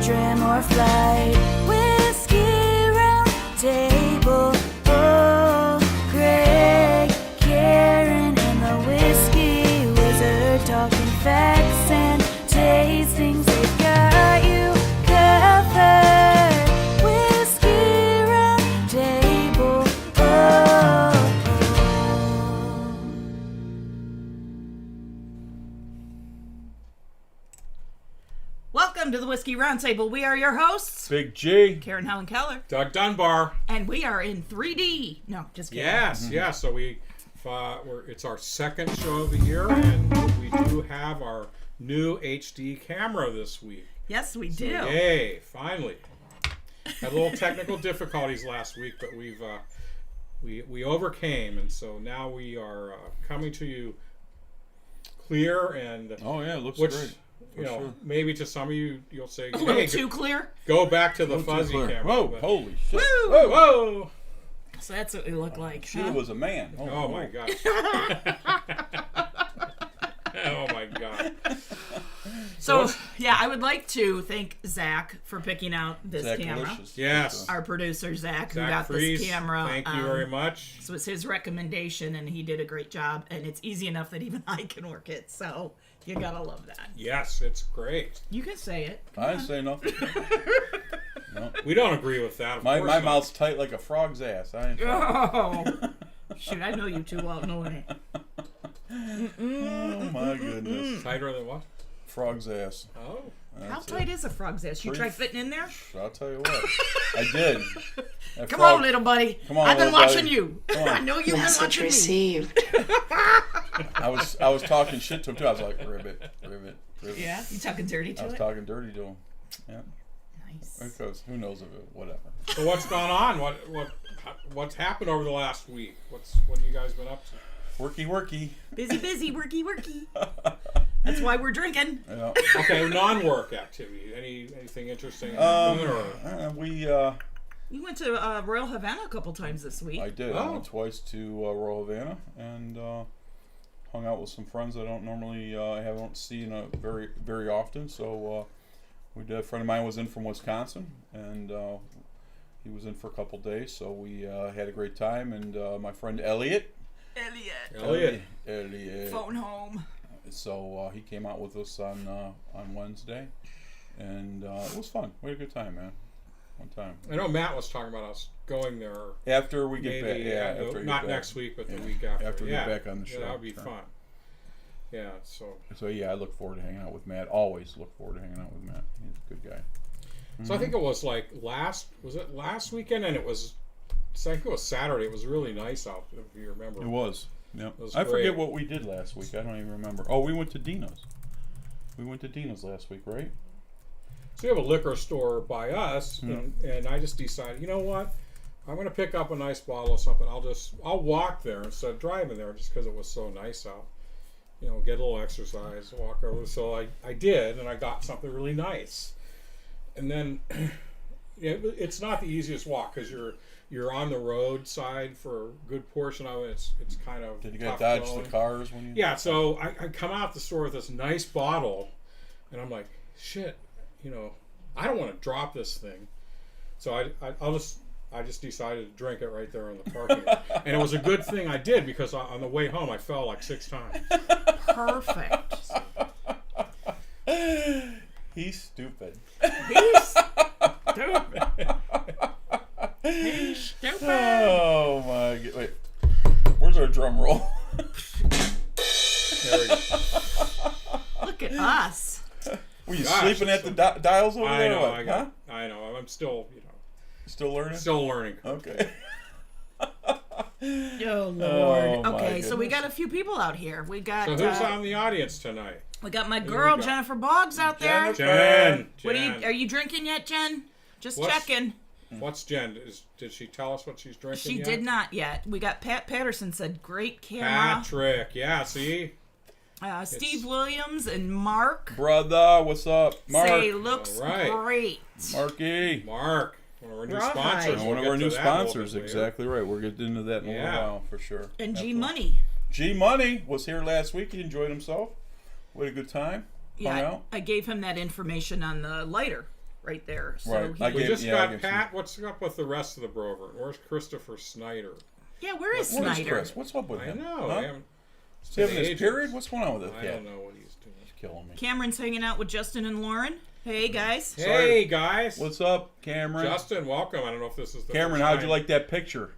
trim or flight. Whiskey round table. Oh, Greg, Karen, and the whiskey wizard talking facts and tastings. They've got you covered. Whiskey round table. Oh. Welcome to the Whiskey Roundtable. We are your hosts, Big G. Karen Helen Keller, Doug Dunbar. and we are in 3D. No, just kidding. Yes, yes. So it's our second show of the year, and we do have our new HD camera this week. Yes, we So do. yay! Finally, had a little technical difficulties last week, but we overcame, and so now we are coming to you clear and Oh yeah, it looks which. great. You know, sure. maybe to some of you, you'll say, A little "Hey, too clear. go back to the Little too fuzzy clear. camera." Whoa, but- holy shit. Woo! whoa, whoa! So that's what we look like. Should huh? have was a man. Oh my gosh! Oh my god! So, yeah, I would like to thank Zach for picking out this Zach camera. Yes. Delicious. Our producer, Zach, who Zach got Fries, this camera. thank you very much. This was his recommendation, and he did a great job. And it's easy enough that even I can work it. So you gotta love that. Yes, it's great. You can say it. I didn't say nothing. No. We don't agree with that. Of My course not. mouth's tight like a frog's ass. I ain't Oh, shoot! I know you too well, knowing it. Oh my goodness. Tighter than what? Frog's ass. Oh, How That's tight it. is a frog's ass? You Pretty tried fitting in there? I'll tell you what. I did. That Come frog- on, little buddy. Come on, I've been little buddy. watching you. Come on. I know you've been Message watching me. received. I was talking shit to him too. I was like, ribbit. Yeah, you talking dirty I to was it? talking dirty to him. Yeah. Nice. Because who knows of it? Whatever. so what's gone on? What's happened over the last week? What have you guys been up to? Worky. Busy, worky. That's why we're drinking. Yeah. Okay, non-work activity. Anything interesting? We You went to Royal Havana a couple times this week. I did. I Oh. went twice to Royal Havana and hung out with some friends I don't normally haven't seen very very often. So we did. A friend of mine was in from Wisconsin, and he was in for a couple days. So we had a great time. And my friend Elliot. Elliot. Phone home. So he came out with us on Wednesday, and it was fun. We had a good time, man. One time. I know Matt was talking about us going there. After we get back, Maybe after we get not back. next week, but the week after. After we get back on the show. Yeah, that would be Sure. fun. Yeah. So Yeah, I look forward to hanging out with Matt. Always look forward to hanging out with Matt. He's a good guy. So I think it was like last weekend, and I think it was Saturday. It was really nice out, if you remember. It was. Yep. It was I forget great. what we did last week. I don't even remember. Oh, we went to Dino's. We went to Dino's last week, right? So we have a liquor store by us, and I just decided, you know what? I'm going to pick up a nice bottle of something. I'll walk there instead of driving there, just because it was so nice out. You know, get a little exercise, walk over. So I did, and I got something really nice. And then it's not the easiest walk because you're on the roadside for a good portion of it. It's kind of Did you tough get dodge going. the cars when you? Yeah, so I come out the store with this nice bottle, and I'm like, shit, you know, I don't want to drop this thing. So I just decided to drink it right there in the parking lot. And it was a good thing I did because on the way home I fell like 6 times. Perfect. He's stupid. He's stupid. He's stupid. Oh my god! Wait, where's our drum roll? There we go. Look at us. Were you Gosh, sleeping at the dials over I there? know, or what? Huh? I know. I'm still, Still learning? still learning. Okay. Oh Lord. Oh, my Okay, so we goodness. got a few people out here. We got So who's on the audience tonight? we got my girl go. Jennifer Boggs out there. Jen. What are you drinking yet, Jen? Just What's- checking. What's Jen? Did she tell us what she's drinking She yet? did not yet. We got Pat Patterson said great camera. Patrick. Yeah, see? Steve Williams and Mark Brother, what's up? Mark. say looks All right. great. Marky. Mark. One of our new Rawhide. sponsors. One We'll of get our to new that a little bit sponsors, later. exactly right. We're getting into that in a Yeah. little while for sure. And G Absolutely. Money. G Money was here last week. He enjoyed himself. We had a good time. Hung Yeah, out. I gave him that information on the lighter, right there. So Right. he- I We gave- just yeah, I got gave Pat. What's up with the rest of the Brover? Where's Christopher Snyder? yeah, where is What is Snyder? Chris? What's up with I him? know. Huh? I haven't. Is he having his ages. period? What's going on with this I cat? don't know what he's doing. He's killing me. Cameron's hanging out with Justin and Lauren. Hey guys. Hey guys. What's up, Cameron? Justin, welcome. I don't know if this is the Cameron, first how'd you time. like that picture?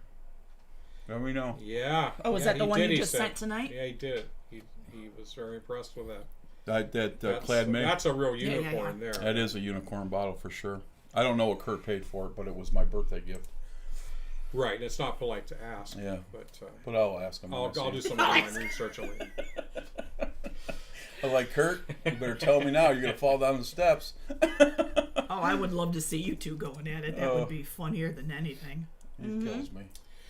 Let me know. Yeah. Oh, is yeah, that the he one did, you he just said. sent tonight? Yeah, he did. He was very impressed with that. That clad mate. That's a real Yeah, yeah, unicorn yeah. there. That is a unicorn bottle for sure. I don't know what Kurt paid for it, but it was my birthday gift. Right. It's not polite to ask. Yeah. But But I'll ask him. when I I'll see do him. some online research on it. I'm like, Kurt, you better tell me now. You're gonna fall down the steps. Oh, I would love to see you two going at it. That Oh. would be funnier than anything. He kills me.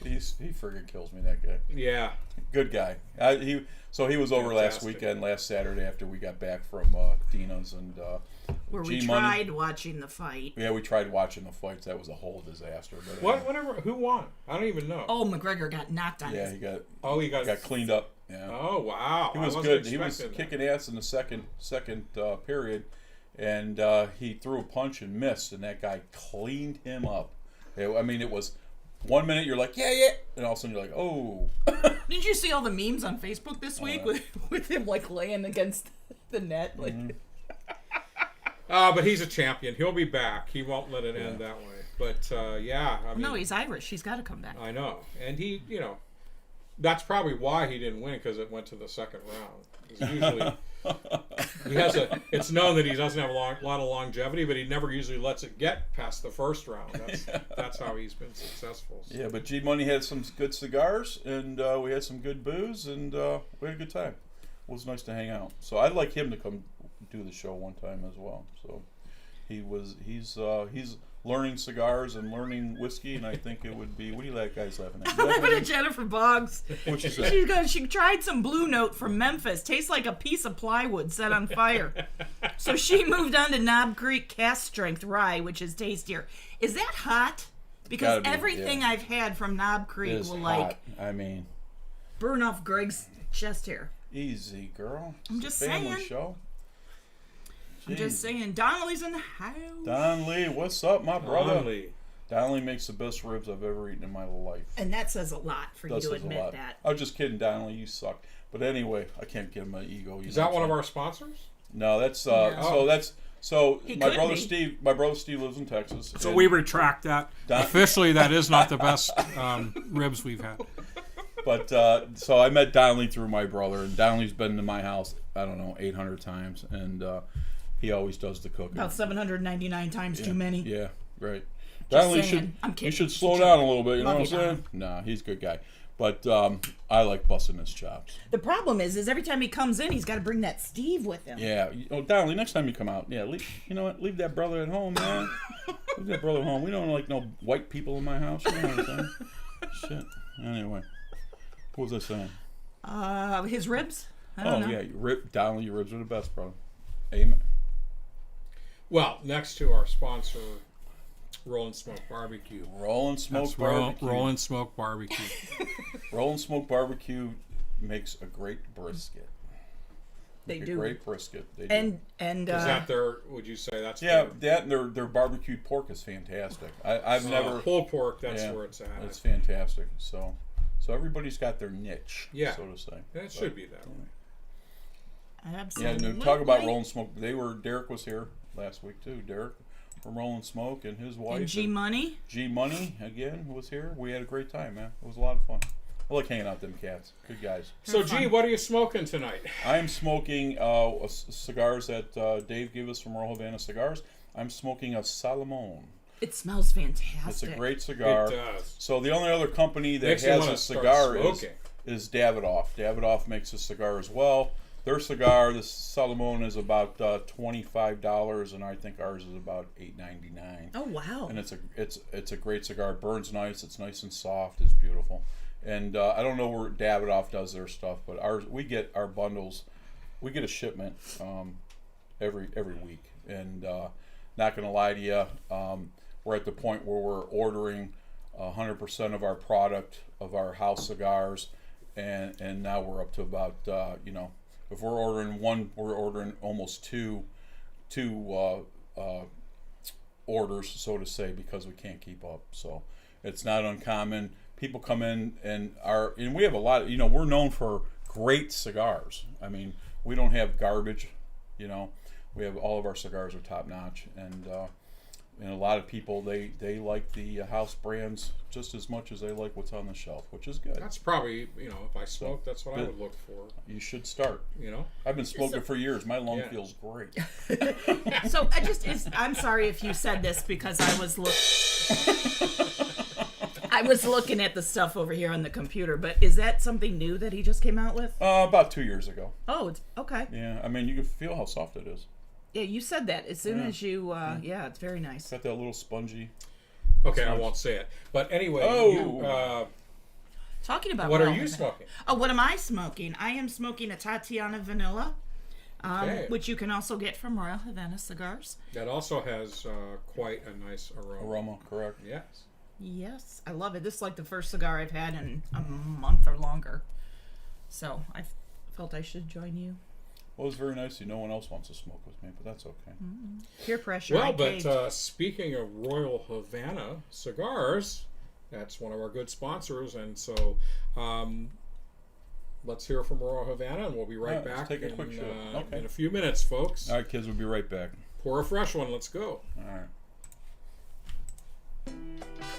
He friggin' kills me. That guy. Yeah. Good guy. He was over last Fantastic. weekend, last Saturday after we got back from Dina's and Where we G-Money. tried watching the fight. Yeah, we tried watching the fights. That was a whole disaster. But Who won? I don't even know. Oh, McGregor got knocked on yeah, his. he got he got cleaned up. Yeah. Oh wow. He was I wasn't good. He was expecting that. kicking ass in the second period, and he threw a punch and missed, and that guy cleaned him up. I mean, it was 1 minute you're like yeah, and all of a sudden you're like oh. Did you see all the memes on Facebook this week yeah. with him like laying against the net? Like, But he's a champion. He'll be back. He won't let it end that way. But yeah, I mean, no, he's Irish. He's got to come back. I know, and he, that's probably why he didn't win because it went to the second round. 'Cause usually, it's known that he doesn't have a lot of longevity, but he never usually lets it get past the first round. That's how he's been successful. So. Yeah, but G Money had some good cigars, and we had some good booze, and we had a good time. It was nice to hang out. So I'd like him to come do the show one time as well. So he's learning cigars and learning whiskey, and I think it would be. What do you like, guys laughing at? I'm laughing at Jennifer Boggs. What she said? She tried some Blue Note from Memphis. Tastes like a piece of plywood set on fire. So she moved on to Knob Creek Cast Strength Rye, which is tastier. Is that hot? Because Gotta be, everything yeah. I've had from Knob It Creek is will hot. like I mean, burn off Greg's chest hair. easy, girl. I'm It's just a family saying. show. I'm just Jeez. saying, Donnelly's in the house. Don Lee, what's up, my brother? Donnelly. Don Lee makes the best ribs I've ever eaten in my life. And that says a lot for you That to says a admit lot. that. I was just kidding, Don Lee. You suck. But anyway, I can't give him an ego. Is that one of our sponsors? No, that's No. so He my could brother be. Steve. My brother Steve lives in Texas. So and we retract that. Don- Officially, that is not the best ribs we've had. But so I met Donnelly through my brother, and Donnelly's been to my house, I don't know, 800 times, and he always does the cooking. About 799 times too many. Yeah, right. Just Donnelly saying. I'm you kidding. should It's a slow joke. down a little bit. You know Love what I'm you, saying? Nah, he's a good guy. But I like busting his chops. The problem is every time he comes in, he's got to bring that Steve with him. Yeah. Oh, Donnelly, next time you come out, you know what? Leave that brother at home, man. Leave that brother at home. We don't like no white people in my house. You know what I'm saying? Shit. Anyway, what was I saying? His ribs? I don't know. yeah, Donnelly, your ribs are the best, brother. Amen. Well, next to our sponsor, Roll and Smoke Barbecue. Roll and Smoke That's Barbecue. roll and smoke barbecue. Roll and Smoke Barbecue makes a great brisket. They Make a do. great brisket. They do. And Is that their? Would you say that's Yeah, their, that and their barbecued pork is fantastic. I've never. pulled pork? That's Yeah, where it's at. It's fantastic. So everybody's got their niche, Yeah. so to say. It should be that way. Yeah, absolutely. and talk about Roll and Smoke. Derek was here last week too. Derek from Roll and Smoke and his wife. And G Money. G Money again was here. We had a great time, man. It was a lot of fun. I like hanging out with them cats. Good guys. So, G, what are you smoking tonight? I am smoking cigars that Dave gave us from Royal Havana Cigars. I'm smoking a Salomon. It smells fantastic. It's a great cigar. It does. So the only other company that Makes you has wanna a start cigar smoking. is Davidoff. Davidoff makes a cigar as well. Their cigar, the Salomon, is about $25, and I think ours is about $8.99. Oh wow. And it's a great cigar. It burns nice. It's nice and soft. It's beautiful. And I don't know where Davidoff does their stuff, but we get our bundles. We get a shipment every week. And not gonna lie to you, we're at the point where we're ordering 100% of our product of our house cigars, and now we're up to about if we're ordering one, we're ordering almost two orders, so to say, because we can't keep up. So it's not uncommon. People come in and we have a lot of, we're known for great cigars. I mean, we don't have garbage, we have all of our cigars are top notch, and a lot of people, they like the house brands just as much as they like what's on the shelf, which is good. That's probably, if I smoke, that's what I would look for. You should start. I've been smoking for years. My lung feels great. So I'm sorry if you said this, because I was looking at the stuff over here on the computer, but is that something new that he just came out with? About 2 years ago. Oh, it's okay. Yeah, I mean, you can feel how soft it is. Yeah, you said that as soon as you, it's very nice. It's got that little spongy. Okay, I won't say it. But anyway, talking about what are you smoking? Oh, what am I smoking? I am smoking a Tatiana Vanilla, which you can also get from Royal Havana Cigars. That also has quite a nice aroma. Aroma, correct. Yes. Yes, I love it. This is like the first cigar I've had in a month or longer. So I felt I should join you. Well, it's very nice. No one else wants to smoke with me, but that's okay. Peer pressure. Well, but speaking of Royal Havana Cigars, that's one of our good sponsors, and so let's hear from Royal Havana, and we'll be right back take a quick shot. Okay. In a few minutes, folks. All right, kids, we'll be right back. Pour a fresh one. Let's go. All right.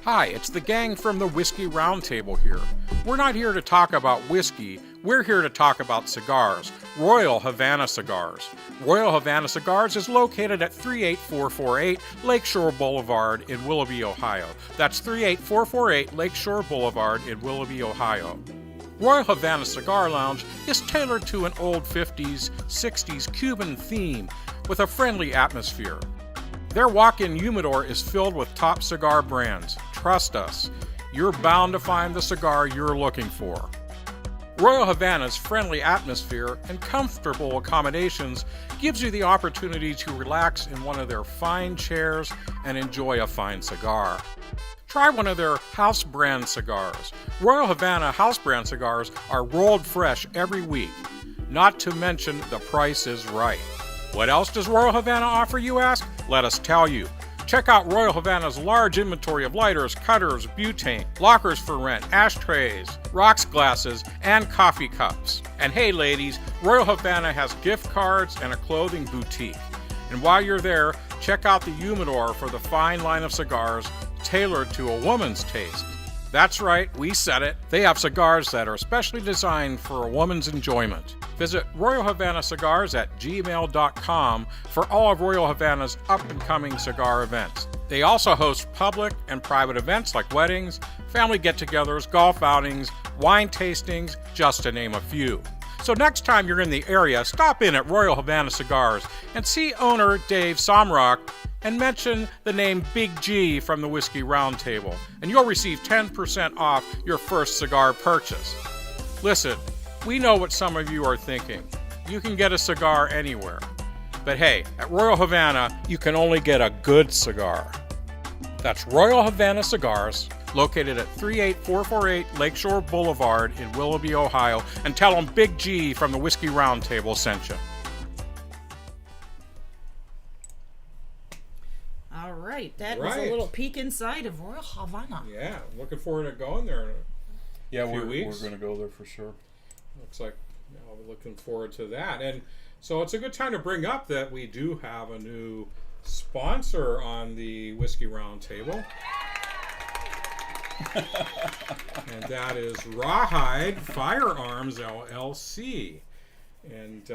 Hi, it's the gang from the Whiskey Roundtable here. We're not here to talk about whiskey, we're here to talk about cigars. Royal Havana Cigars. Royal Havana Cigars is located at 38448 Lakeshore Boulevard in Willoughby, Ohio. That's 38448 Lakeshore Boulevard in Willoughby, Ohio. Royal Havana Cigar Lounge is tailored to an old 50s, 60s Cuban theme with a friendly atmosphere. Their walk-in humidor is filled with top cigar brands. Trust us, you're bound to find the cigar you're looking for. Royal Havana's friendly atmosphere and comfortable accommodations gives you the opportunity to relax in one of their fine chairs and enjoy a fine cigar. Try one of their house brand cigars. Royal Havana house brand cigars are rolled fresh every week. Not to mention the price is right. What else does Royal Havana offer, you ask? Let us tell you. Check out Royal Havana's large inventory of lighters, cutters, butane, lockers for rent, ashtrays, rocks glasses, and coffee cups. And hey ladies, Royal Havana has gift cards and a clothing boutique. And while you're there, check out the humidor for the fine line of cigars tailored to a woman's taste. That's right, we said it. They have cigars that are specially designed for a woman's enjoyment. Visit Royal Havana Cigars at gmail.com for all of Royal Havana's up-and-coming cigar events. They also host public and private events like weddings, family get-togethers, golf outings, wine tastings, just to name a few. So next time you're in the area, stop in at Royal Havana Cigars and see owner Dave Somrock and mention the name Big G from the Whiskey Roundtable, and you'll receive 10% off your first cigar purchase. Listen, we know what some of you are thinking. You can get a cigar anywhere. But hey, at Royal Havana, you can only get a good cigar. That's Royal Havana Cigars, located at 38448 Lakeshore Boulevard in Willoughby, Ohio, and tell them Big G from the Whiskey Roundtable sent you. All right, that was a little peek inside of Royal Havana. Yeah, looking forward to going there in a few we're weeks. going to go there for sure. Looks like we're looking forward to that. And so it's a good time to bring up that we do have a new sponsor on the Whiskey Roundtable. And that is Rawhide Firearms LLC. And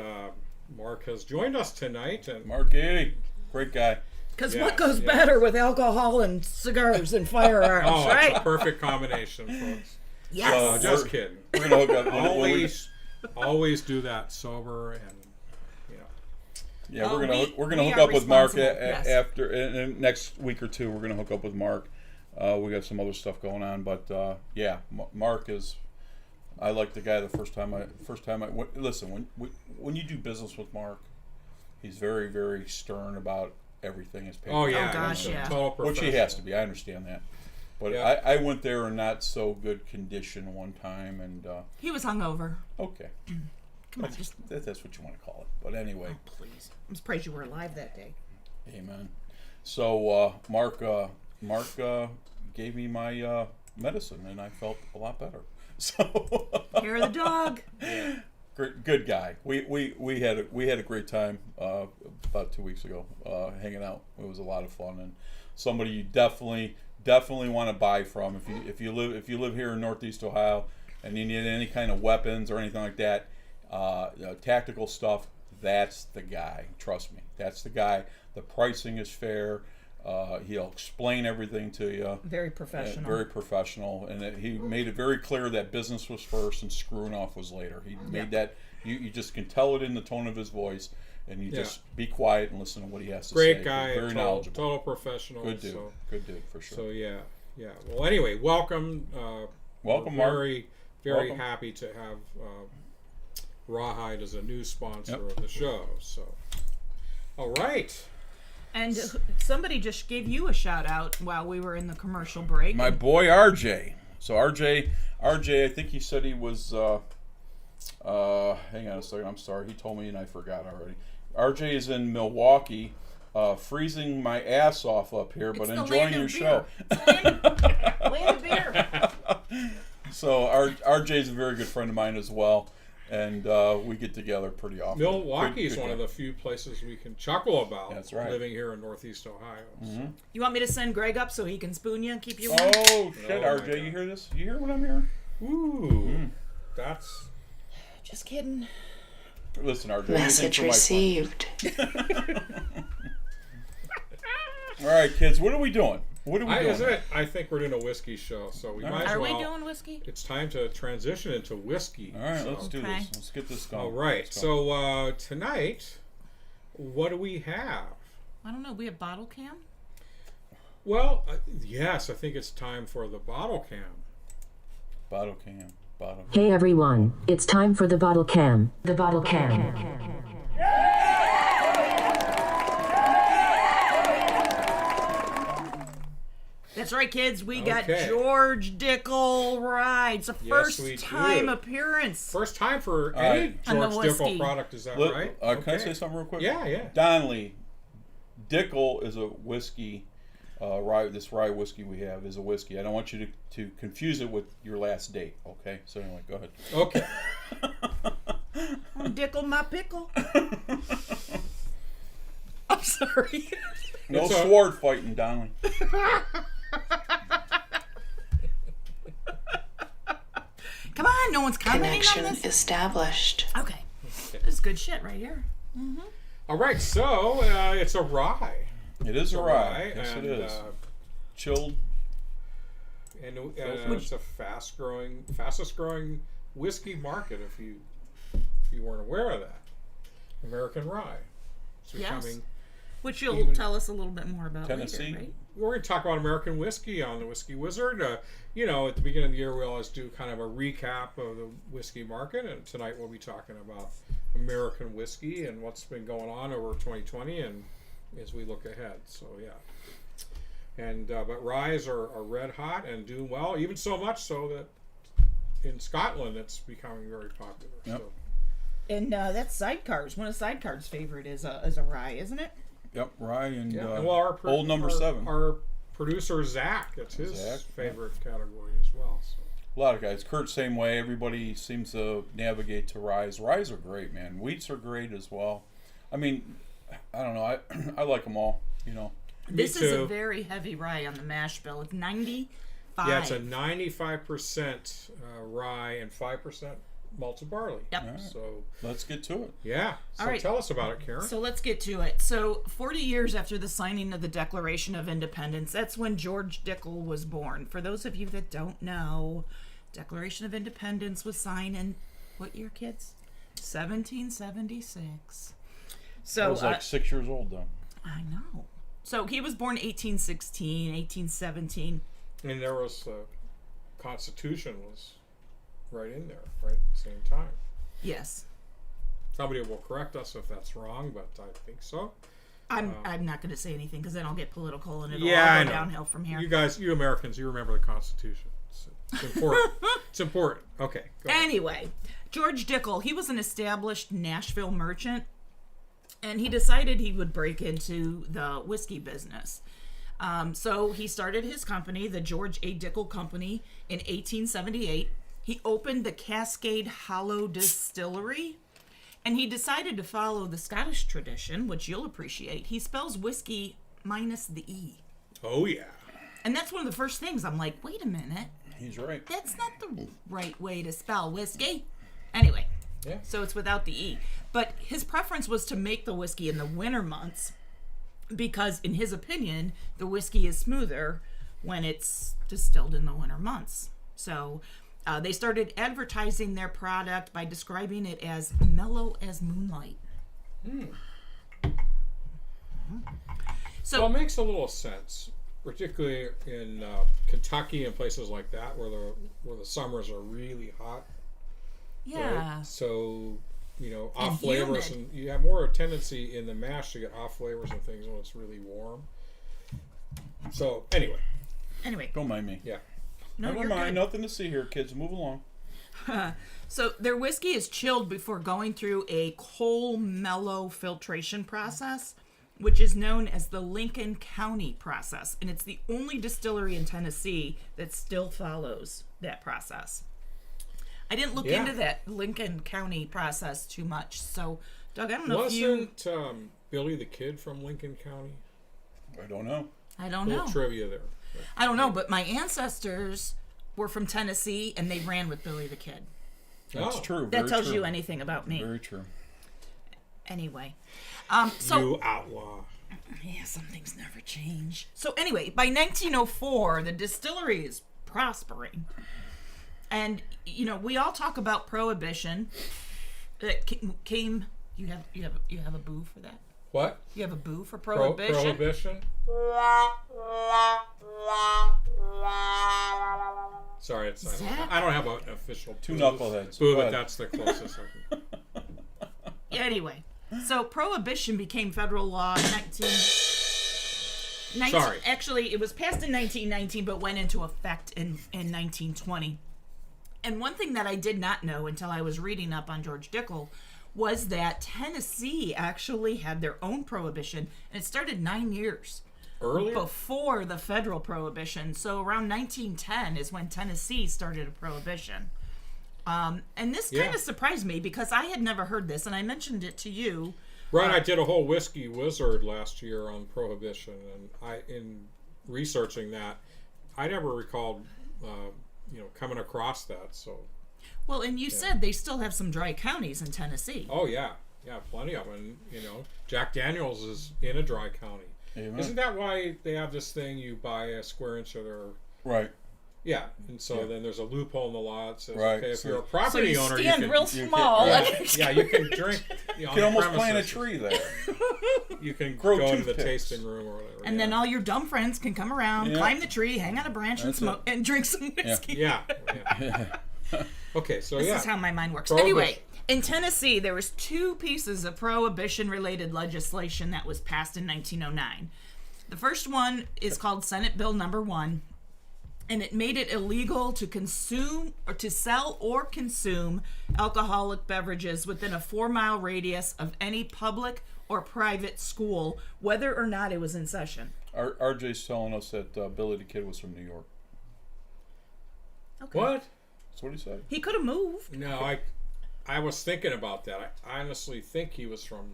Mark has joined us tonight. And Marky, great guy. Because what goes better with alcohol and cigars and firearms, right? It's a perfect combination, folks. Yes. Just kidding. We're going to hook up. Always do that sober and Yeah, we're gonna we hook are up with Mark responsible, after in next week or two. We're gonna hook up with Mark. We got some other stuff going on, but yeah, Mark is. I like the guy. The first time I listen, when you do business with Mark, he's very, very stern about everything. His paper. Oh yeah, Oh, gosh, he's a yeah. total Which he professional. has to be. I understand that. But Yeah. I went there in not so good condition one time, and He was hungover. okay, Come on, just that's what you want to call it. But anyway, please. I'm surprised you were alive that day. amen. So Mark gave me my medicine, and I felt a lot better. So Hair of the dog. good guy. We had a great time about 2 weeks ago hanging out. It was a lot of fun, and somebody you definitely want to buy from if you live here in Northeast Ohio and you need any kind of weapons or anything like that, tactical stuff. That's the guy. Trust me, that's the guy. The pricing is fair. He'll explain everything to you. Very professional. Very professional, and he made it very clear that business was first and screwing off was later. He made that. You just can tell it in the tone of his voice, and you just be quiet and listen to what he has to say. Great guy, very knowledgeable, total professional. Good dude, good dude for sure. So yeah. Well, anyway, welcome. Welcome, we're Mark. Very Welcome. happy to have Rawhide as a new sponsor of the show. So, all right. And somebody just gave you a shout out while we were in the commercial break. My boy RJ. So RJ, I think he said he was. Hang on a second. I'm sorry. He told me and I forgot already. RJ is in Milwaukee, freezing my ass off up here, but It's the enjoying land your of show. beer. Land of beer. So RJ is a very good friend of mine as well, and we get together pretty often. Milwaukee is Good one guy. of the few places we can chuckle about. That's right. Living here in Northeast Ohio. So. You want me to send Greg up so he can spoon you and keep you warm? Oh shit, Oh, my RJ, God. you hear this? You hear what I'm hearing? Ooh, that's. Just kidding. Listen, RJ. Message anything for my received. All right, kids, what are we doing? What are we doing? Isn't it? I think we're doing a whiskey show, so we might as Are well. we doing whiskey? It's time to transition into whiskey. All right, so. let's do Okay. this. Let's get this going. All right. Let's go. So tonight, what do we have? I don't know. We have bottle cam? Well, yes, I think it's time for the bottle cam. Bottle cam. Hey everyone, it's time for the bottle cam. The bottle cam. That's right, kids. We got Okay. George Dickel Rye. It's a first we time do. appearance. First time for All any right. And the George Dickel whiskey. product, is that Look, right? Can I say something real quick? Yeah. Donnelly, Dickel is a whiskey. Rye, this rye whiskey we have is a whiskey. I don't want you to confuse it with your last date. Okay. So anyway, go ahead. Okay. Dickel my pickle. I'm sorry. No It's a- sword fighting, Donnelly. Come on, no one's commenting Connection on this. established. Okay. This is good shit right here. All right. So it's a rye. It is a rye. Yes, and, it is. Chilled. And it's a fastest growing whiskey market. If you weren't aware of that, American rye. It's Yes. becoming. Which you'll Even- tell us a little bit more about Tennessee. later, right? We're going to talk about American whiskey on the Whiskey Wizard. At the beginning of the year, we always do kind of a recap of the whiskey market, and tonight we'll be talking about American whiskey and what's been going on over 2020 and as we look ahead. So yeah, and but ryes are red hot and doing well, even so much so that in Scotland it's becoming very popular. Yep. So. And that's Sidecar's. One of Sidecar's favorite is a rye, isn't it? Yep, rye and Yeah, and well, our old number 7. Our producer Zach, it's his Zach, favorite category as well. So. A lot of guys. Kurt, same way. Everybody seems to navigate to ryes. Ryes are great, man. Wheats are great as well. I mean, I don't know. I like them all. This Me is a too. very heavy rye on the mash bill. It's 95. Yeah, it's a 95% rye and 5% malted barley. Yep. So Let's get to it. yeah. So All right. tell us about it, Karen. So let's get to it. So 40 years after the signing of the Declaration of Independence, that's when George Dickel was born. For those of you that don't know, Declaration of Independence was signed in what year, kids? 1776. So I was like 6 years old though. I know. So he was born 1816, 1817. And there was the Constitution was right in there, right at the same time. Yes. Somebody will correct us if that's wrong, but I think so. I'm not going to say anything because then I'll get political and it'll Yeah, all I go know. downhill from here. You guys, you Americans, you remember the Constitution. It's important. It's important. Okay. Go ahead. Anyway, George Dickel, he was an established Nashville merchant. And he decided he would break into the whiskey business. So he started his company, the George A. Dickel Company, in 1878. He opened the Cascade Hollow Distillery, and he decided to follow the Scottish tradition, which you'll appreciate. He spells whiskey minus the E. Oh, yeah. And that's one of the first things I'm like, wait a minute. He's right. That's not the right way to spell whiskey. Anyway, Yeah. so it's without the E. But his preference was to make the whiskey in the winter months because, in his opinion, the whiskey is smoother when it's distilled in the winter months. So they started advertising their product by describing it as mellow as moonlight. So Well, it makes a little sense, particularly in Kentucky and places like that, where the summers are really hot. yeah. Right? So, off And flavors, humid. and you have more tendency in the mash to get off flavors and things when it's really warm. So, Anyway, Don't mind me. yeah. no, Never you're mind. good. Nothing to see here, kids. Move along. So their whiskey is chilled before going through a coal mellow filtration process, which is known as the Lincoln County process. And it's the only distillery in Tennessee that still follows that process. I didn't look Yeah. into that Lincoln County process too much. So, Doug, I don't know if you... Wasn't Billy the Kid from Lincoln County? I don't know. I don't A little know. trivia there. I don't know, but my ancestors were from Tennessee, and they ran with Billy the Kid. That's Oh. true. That Very tells true. you anything about me. Very true. Anyway. So... You outlaw. Yeah, some things never change. So anyway, by 1904, the distillery is prospering. And, we all talk about prohibition. It came... You have a boo for that? What? You have a boo for prohibition? Prohibition? Sorry, it's Is that- I don't have an official Two boo. knuckleheads. Boo, Go but ahead. that's the closest I can. Yeah, anyway. So prohibition became federal law in 19... Sorry. Actually, it was passed in 1919, but went into effect in 1920. And one thing that I did not know until I was reading up on George Dickel was that Tennessee actually had their own prohibition, and it started 9 years Earlier? before the federal prohibition. So around 1910 is when Tennessee started a prohibition. And this Yeah. kind of surprised me because I had never heard this, and I mentioned it to you. Right, I did a whole whiskey wizard last year on prohibition, and in researching that, I never recalled, coming across that. So, Well, and you said they still have some dry counties in Tennessee. oh yeah, plenty of them. Jack Daniels is in a dry county. Amen. Isn't that why they have this thing? You buy a square inch of their Right. yeah, and so Yeah. then there's a loophole in the law that says, Right, okay, if so- you're a So property you owner, stand you can real you can- small. yeah, you can drink. You can almost plant a tree there. You can Grow go into the toothpicks. tasting room or whatever. And then all your dumb friends can come around, Yeah. climb the tree, hang on a branch, and That's smoke it. and drink some whiskey. yeah. Okay, so This yeah. is how my mind works. Prohibition. Anyway, in Tennessee, there was 2 pieces of prohibition-related legislation that was passed in 1909. The first one is called Senate Bill Number 1, and it made it illegal to consume or to sell or consume alcoholic beverages within a 4-mile radius of any public or private school, whether or not it was in session. RJ's telling us that Billy the Kid was from New York. Okay. What? That's what he said. He could have moved. No, I was thinking about that. I honestly think he was from.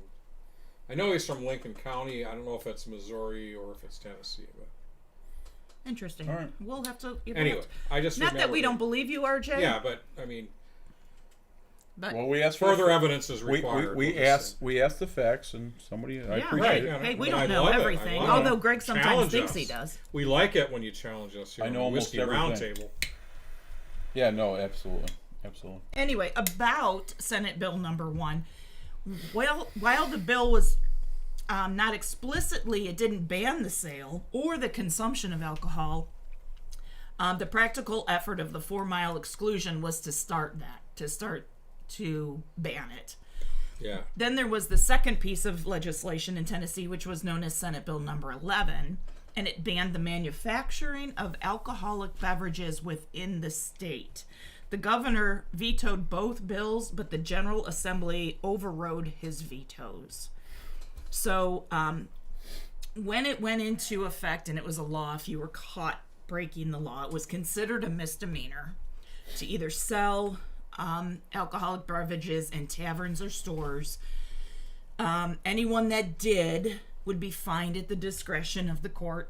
I know he's from Lincoln County. I don't know if it's Missouri or if it's Tennessee. But Interesting. All right. We'll have to. anyway, I just Not that we remembered don't believe you, RJ. Yeah, but I mean, But Well, we asked for further evidence is we required. we we'll just asked say. we asked the facts, and somebody I Yeah, appreciate right. it. Yeah, Hey, we but don't I know love it. I everything. love it. Although Greg sometimes Challenge thinks us. he does. We like it when you challenge us here I on know the almost Whiskey everything. Roundtable. Yeah, no, absolutely, absolutely. Anyway, about Senate Bill Number 1, while the bill was not explicitly, it didn't ban the sale or the consumption of alcohol. The practical effort of the 4-mile exclusion was to start to ban it. Yeah. Then there was the second piece of legislation in Tennessee, which was known as Senate Bill Number 11, and it banned the manufacturing of alcoholic beverages within the state. The governor vetoed both bills, but the General Assembly overrode his vetoes. So when it went into effect, and it was a law, if you were caught breaking the law, it was considered a misdemeanor to either sell alcoholic beverages in taverns or stores. Anyone that did would be fined at the discretion of the court,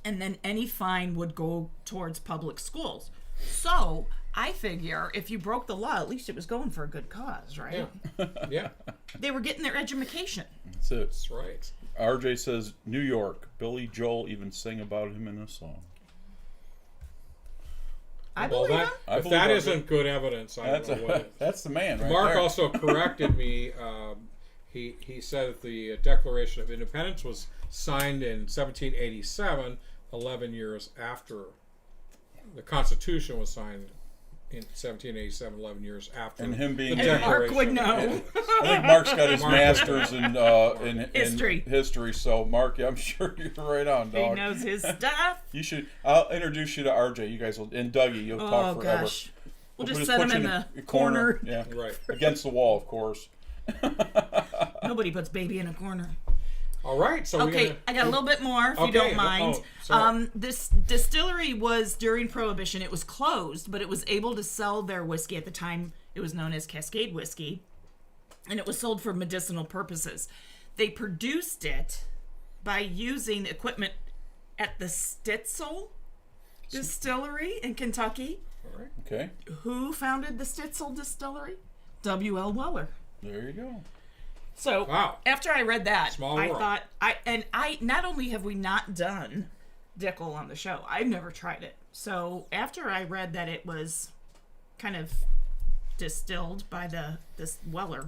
and then any fine would go towards public schools. So I figure if you broke the law, at least it was going for a good cause, right? Yeah. Yeah. They were getting their education. That's it. That's right. RJ says New York. Billy Joel even sang about him in a song. I Well, believe that, him. I if believe that RJ. isn't good evidence, I That's don't know what is. that's the man. Right Mark there. also corrected me. He said that the Declaration of Independence was signed in 1787, 11 years after the Constitution was signed in 1787, 11 years after. And him being the And Mark Declaration. would know. I think Mark's got his Mark- master's in History. history. So Mark, I'm sure you're right on, He dog. knows his stuff. You should. I'll introduce you to RJ. You guys will, and Dougie. You'll Oh talk forever. gosh. We'll just put set him you in the corner. Yeah, Right. against the wall, of course. Nobody puts baby in a corner. All right. So Okay, I got a little bit more if you Okay, don't mind. oh, sorry. This distillery was during Prohibition. It was closed, but it was able to sell their whiskey at the time. It was known as Cascade whiskey, and it was sold for medicinal purposes. They produced it by using equipment at the Stitzel Distillery in Kentucky. All right. Okay, Who founded the Stitzel Distillery? W.L. Weller. there you go. So Wow. after I read that, Small I world. thought I not only have we not done Dickel on the show, I've never tried it. So after I read that it was kind of distilled by this Weller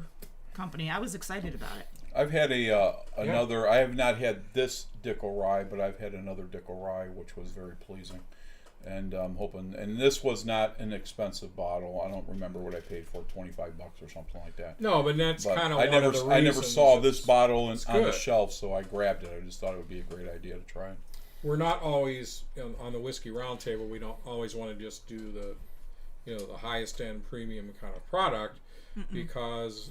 company, I was excited about it. I've had another. I have not had this Dickel Rye, but I've had another Dickel Rye, which was very pleasing. And I'm hoping. And this was not an expensive bottle. I don't remember what I paid for, $25 or something like that. No, but that's But kind of I one never, of the I never reasons saw it's- this bottle on the good. shelf, so I grabbed it. I just thought it would be a great idea to try it. We're not always on the whiskey roundtable. We don't always want to just do the highest end premium kind of product because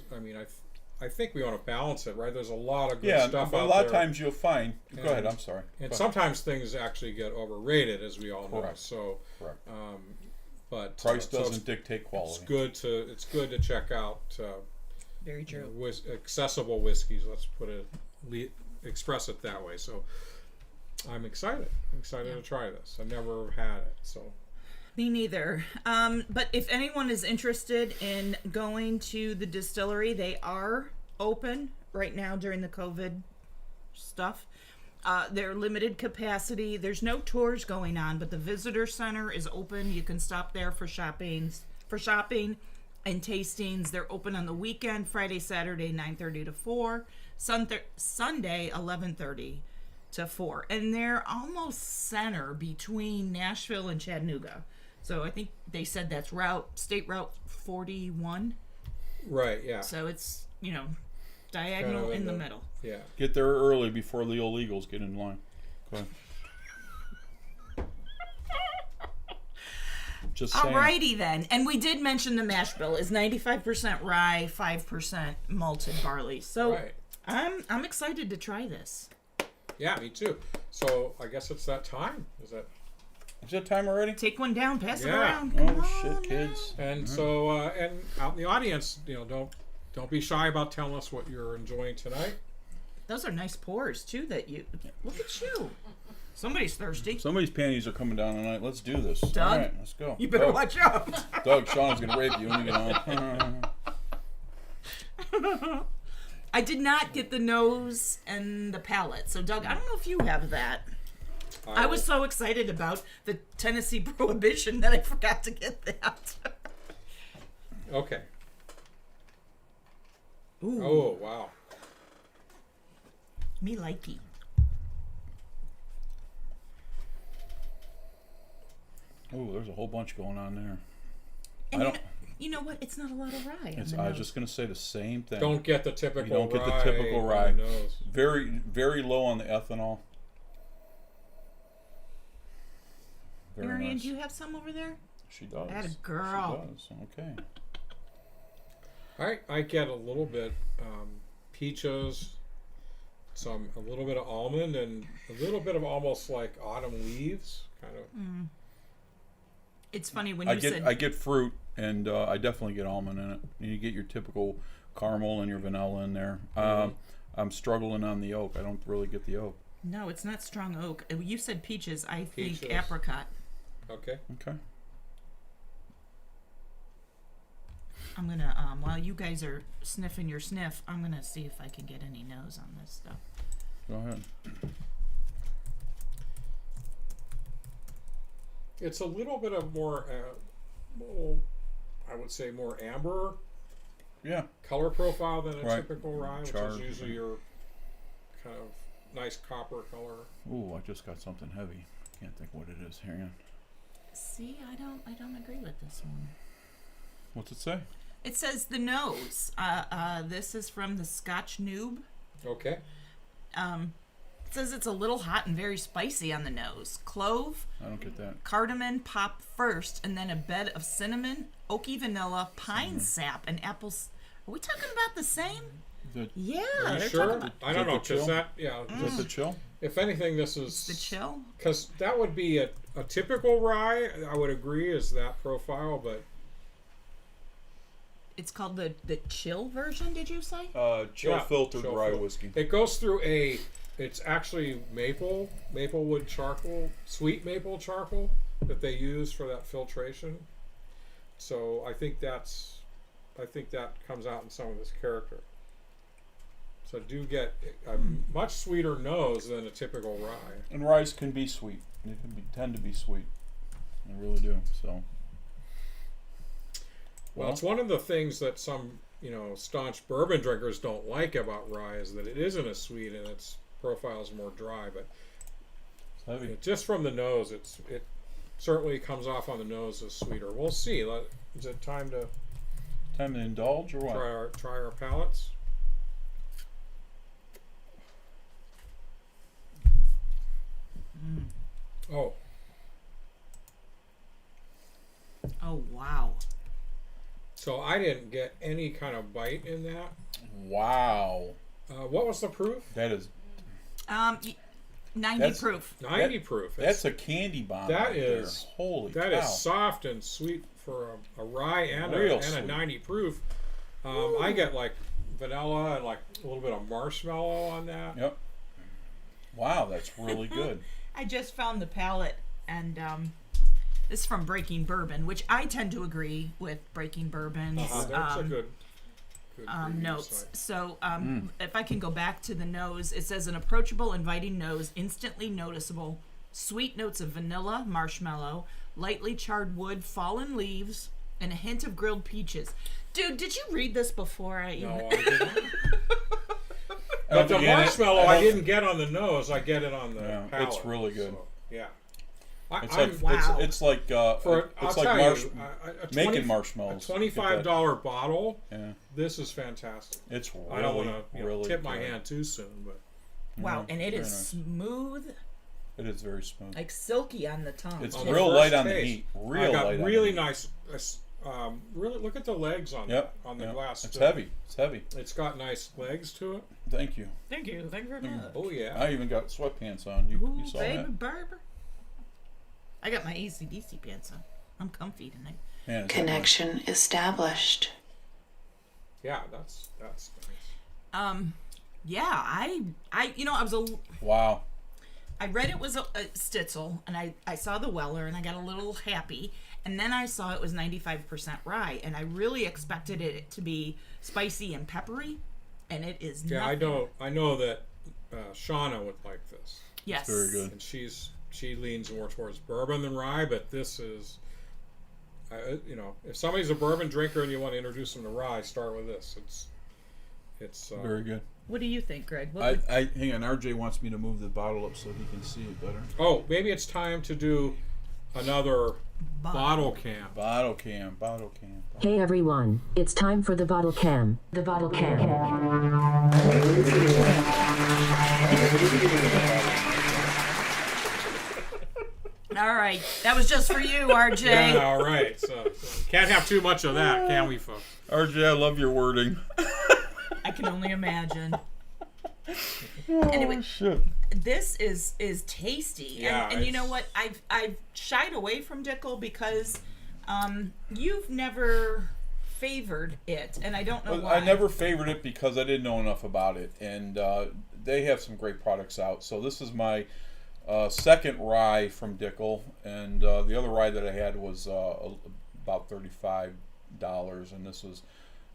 I think we want to balance it, right? There's a lot of good Yeah, stuff but out a lot there. of times you'll find. Go ahead. And- I'm sorry. And Go ahead. sometimes things actually get overrated, as we all know. Correct. So, Correct. but Price so doesn't dictate quality. it's good to check out Very true. accessible whiskeys. Let's express it that way. So, I'm excited. I'm excited to try this. I've never had it, so. Me neither. But if anyone is interested in going to the distillery, they are open right now during the COVID stuff. They're limited capacity. There's no tours going on, but the visitor center is open. You can stop there for shopping and tastings. They're open on the weekend, Friday, Saturday, 9:30 to 4, Sunday, 11:30 to 4. And they're almost center between Nashville and Chattanooga. So I think they said that's State Route 41. Right, yeah. So it's, diagonal Kind of in in the the- middle. Yeah. Get there early before the illegals get in line. Go ahead. Just saying. Alrighty then. And we did mention the mash bill is 95% rye, 5% malted barley. So Right. I'm excited to try this. Yeah, me too. So, I guess it's that time. Is that Is that time already? Take one down, pass it Yeah. around. Come Oh on shit, now. kids. And so, and out in the audience, don't be shy about telling us what you're enjoying tonight. Those are nice pours too that you look at you. Somebody's thirsty. Somebody's panties are coming down tonight. Let's do this. Doug? All right, let's go. You better Doug, watch out. Doug, Sean's gonna rape you when you get home. I did not get the nose and the palate. So Doug, I don't know if you have that. I was so excited about the Tennessee Prohibition that I forgot to get that. Okay. Ooh, Oh, wow. me likey. Oh, there's a whole bunch going on there. And I don't. you know what? It's not a lot of rye. on It's, the I was nose. just gonna say the same thing. Don't get the typical You don't get the rye typical on the rye. nose. Very, very low on the ethanol. Very Marion, nice. do you have some over there? She does. Atta girl. She does. Okay. I get a little bit peaches, a little bit of almond and a little bit of almost like autumn leaves, kind of. It's funny when I you get said I get fruit, and I definitely get almond in it. And you get your typical caramel and your vanilla in there. I'm struggling on the oak. I don't really get the oak. no, it's not strong oak. You said peaches. I think Peaches. apricot. Okay. Okay. I'm gonna while you guys are sniffing your sniff, I'm gonna see if I can get any nose on this stuff. Go ahead. It's a little bit of more, I would say, more amber Yeah. color profile than a Right. typical rye, which Charred, is usually your kind of nice copper color. Ooh, I just got something heavy. Can't think what it is. Hang on. See, I don't agree with this one. What's it say? It says the nose. This is from the Scotch Noob. Okay. It says it's a little hot and very spicy on the nose. Clove, I don't get that. cardamom pop first, and then a bed of cinnamon, oaky vanilla, pine sap, and apples. Are we talking about the same? Is that, Yeah, Are you they're sure? talking about I don't that know, the chill? because is that the chill? if anything, this is the chill. because that would be a typical rye. I would agree is that profile, but It's called the chill version. Did you say? Chill yeah, filtered chill rye fil- whiskey. It goes through it's actually maplewood charcoal, sweet maple charcoal that they use for that filtration. So I think that comes out in some of this character. So do get a much sweeter nose than a typical rye. And ryes can be sweet. They tend to be sweet. They really do. So. Well, it's one of the things that some, staunch bourbon drinkers don't like about rye is that it isn't as sweet and its profile is more dry. But It's heavy. just from the nose, it certainly comes off on the nose as sweeter. We'll see. Is it time to Time to indulge or what? try our palates? Oh, Oh wow. so I didn't get any kind of bite in that. Wow. What was the proof? That is 90 That's- proof. 90 proof. that's a candy bomb. That right there. is- Holy That cow. is soft and sweet for a rye and Real a sweet. 90 proof. I get like vanilla and like a little bit of marshmallow on that. Yep. Wow, that's really good. I just found the palette, and this is from Breaking Bourbon, which I tend to agree with Breaking Bourbon's That's a good review notes. site. So if I can go back to the nose, it says an approachable, inviting nose, instantly noticeable, sweet notes of vanilla, marshmallow, lightly charred wood, fallen leaves, and a hint of grilled peaches. Dude, did you read this before I even... No, I didn't. I But don't the think marshmallow I I don't- didn't get on the nose. I get it on the Yeah, palate. it's really good. So, yeah. It's I'm, like wow. it's like I'll it's tell like you, making a marshmallows. $25 bottle. Yeah, This is fantastic. it's really I don't want to really tip my good. hand too soon, but Wow, and it very is nice. smooth, It is very smooth. like silky on the tongue. It's on the real first light on the taste, heat. I Real got light really on the heat. nice. Really look at the legs on Yep. that, on the yep. glass. It's still. heavy. It's heavy. It's got nice legs to it. Thank you. Thank you very much. Oh yeah. I even got sweatpants on. You Ooh, saw baby that? Barber. I got my AC/DC pants on. I'm comfy tonight. Man, it's Connection established. Yeah, that's nice. Yeah, I I was wow. I read it was a Stitzel, and I saw the Weller, and I got a little happy, and then I saw it was 95% rye, and I really expected it to be spicy and peppery, and it is. Yeah, nothing. I know that Shauna would like this, Yes, Very good. and she leans more towards bourbon than rye, but this is, if somebody's a bourbon drinker and you want to introduce them to rye, start with this. It's Very good. What do you think, Greg? What I would- hang on. RJ wants me to move the bottle up so he can see it better. Oh, maybe it's time to do another bottle cam. Bottle cam. Bottle cam. Hey everyone, it's time for the bottle cam. The bottle cam. All right, that was just for you, RJ. Yeah, all right. So can't have too much of that, can we, folks? RJ, I love your wording. I can only imagine. Anyway, shit. this is tasty. Yeah, and you know it's- what? I've shied away from Dickel because you've never favored it, and I don't know why. I never favored it because I didn't know enough about it, and they have some great products out. So this is my second rye from Dickel, and the other rye that I had was about $35, and this was,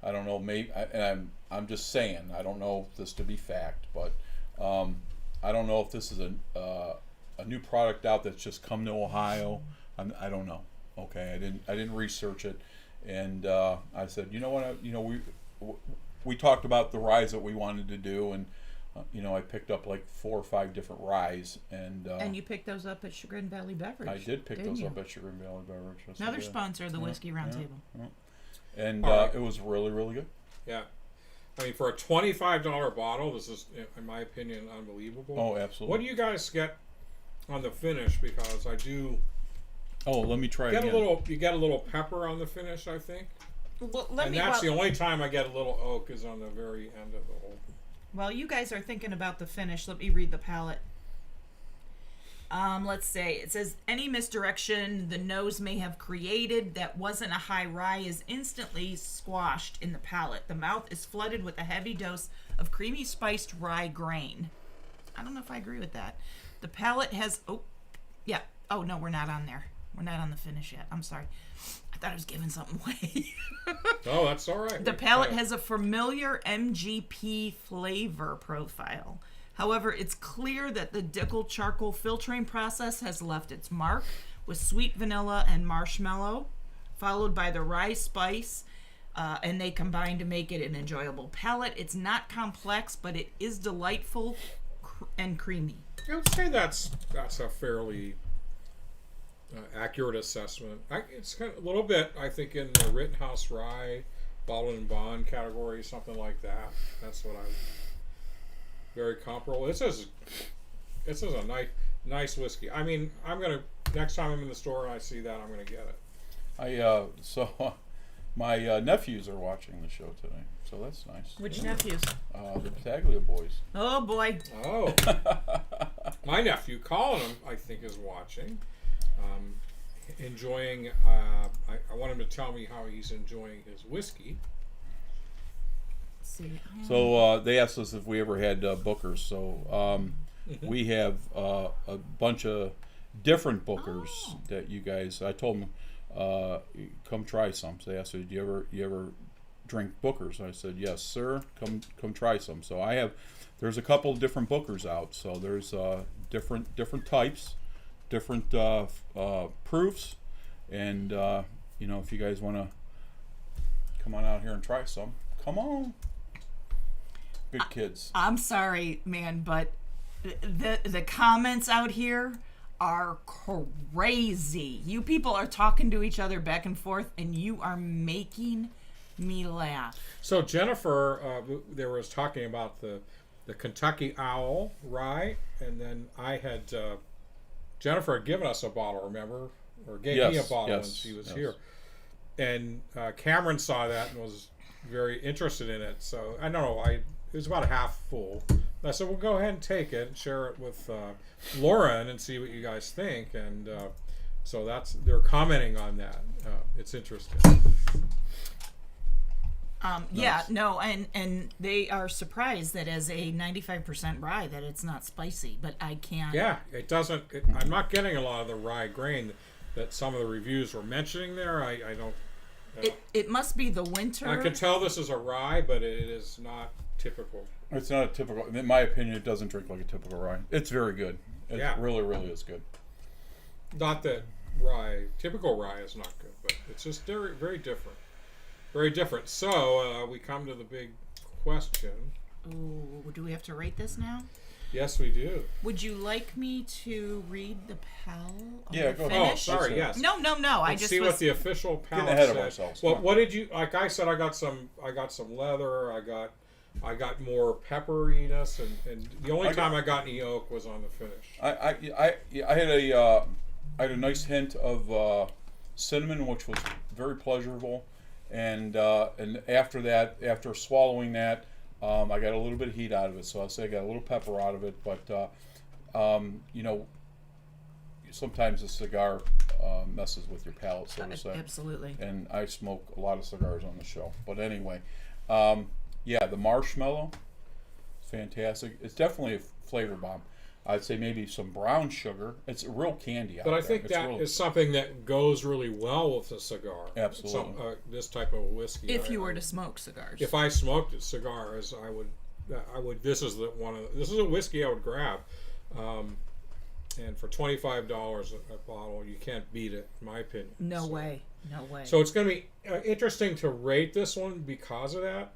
I don't know, maybe, and I'm just saying, I don't know this to be fact, but I don't know if this is a new product out that's just come to Ohio. I don't know. Okay, I didn't research it, and I said, you know what, we talked about the ryes that we wanted to do, and I picked up like 4 or 5 different ryes, and you picked those up at Chagrin Valley Beverage. I did pick didn't those you? up at Chagrin Valley Beverage. Yes, I Another did. sponsor of the Whiskey Roundtable. Yeah. And All right. it was really, really good. Yeah. I mean, for a $25 bottle, this is, in my opinion, unbelievable. Oh, absolutely. What do you guys get on the finish? Because I do Oh, let me try get again. you get a little pepper on the finish, I think. Well, And that's the only time I get a little oak is on the very end of the whole. While you guys are thinking about the finish, let me read the palate. Let's say it says any misdirection the nose may have created that wasn't a high rye is instantly squashed in the palate. The mouth is flooded with a heavy dose of creamy spiced rye grain. I don't know if I agree with that. The palate has oh no, we're not on there. We're not on the finish yet. I'm sorry. I thought I was giving something away. Oh, that's all right. The palate has a familiar MGP flavor profile. However, it's clear that the Dickel charcoal filtering process has left its mark with sweet vanilla and marshmallow, followed by the rye spice, and they combine to make it an enjoyable palate. It's not complex, but it is delightful and creamy. I would say that's a fairly accurate assessment. It's kind of a little bit, I think, in the Rittenhouse Rye, bottled and bond category, something like that. That's what I. Very comparable. This is a nice whiskey. I mean, next time I'm in the store and I see that, I'm gonna get it. So my nephews are watching the show today, so that's nice. Which nephews? The Battaglia boys. Oh boy. Oh, my nephew Colin, I think, is watching, enjoying. I want him to tell me how he's enjoying his whiskey. See. So they asked us if we ever had bookers. So we have a bunch of different bookers that you guys. I told them, come try some. So they asked me, do you ever drink bookers? I said, yes, sir. Come try some. So I have. There's a couple of different bookers out. So there's different types, different proofs, and if you guys want to come on out here and try some, come on. Good kids. I'm sorry, man, but the comments out here are crazy. You people are talking to each other back and forth, and you are making me laugh. So Jennifer, there was talking about the Kentucky Owl Rye, and then I had Jennifer had given us a bottle, remember, or gave me a bottle when she was here, and Cameron saw that and was very interested in it. So I don't know, it was about a half full. I said, well, go ahead and take it and share it with Lauren and see what you guys think. And so they're commenting on that. It's interesting. Yeah, no, and they are surprised that as a 95% rye that it's not spicy, but I can't. Yeah, it doesn't. I'm not getting a lot of the rye grain that some of the reviews were mentioning there. I don't. It must be the winter. I can tell this is a rye, but it is not typical. It's not a typical. In my opinion, it doesn't drink like a typical rye. It's very good. It really, really is good. Not that typical rye is not good, but it's just very, very different. Very different. So we come to the big question. Ooh, do we have to rate this now? Yes, we do. Would you like me to read the pal? Yeah, go ahead. Oh, Finish? sorry. Yes. No. I Let's just see was. what the official palate ahead of said. ourselves. Well, Come on. what did you? Like I said, I got some leather. I got more pepperiness, and the only time I got any oak was on the finish. I had a nice hint of cinnamon, which was very pleasurable, and after that, after swallowing that, I got a little bit of heat out of it, so I'll say I got a little pepper out of it. But you know, sometimes a cigar messes with your palate, so to say. Absolutely. And I smoke a lot of cigars on the show. But anyway, yeah, the marshmallow, fantastic. It's definitely a flavor bomb. I'd say maybe some brown sugar. It's a real candy out But I there. think It's that real- is something that goes really well with a cigar. Absolutely. This type of whiskey. If you were to smoke cigars. If I smoked cigars, I would. This is this is a whiskey I would grab, and for $25 a bottle, you can't beat it, in my opinion. No So- way. No way. So it's going to be interesting to rate this one because of that.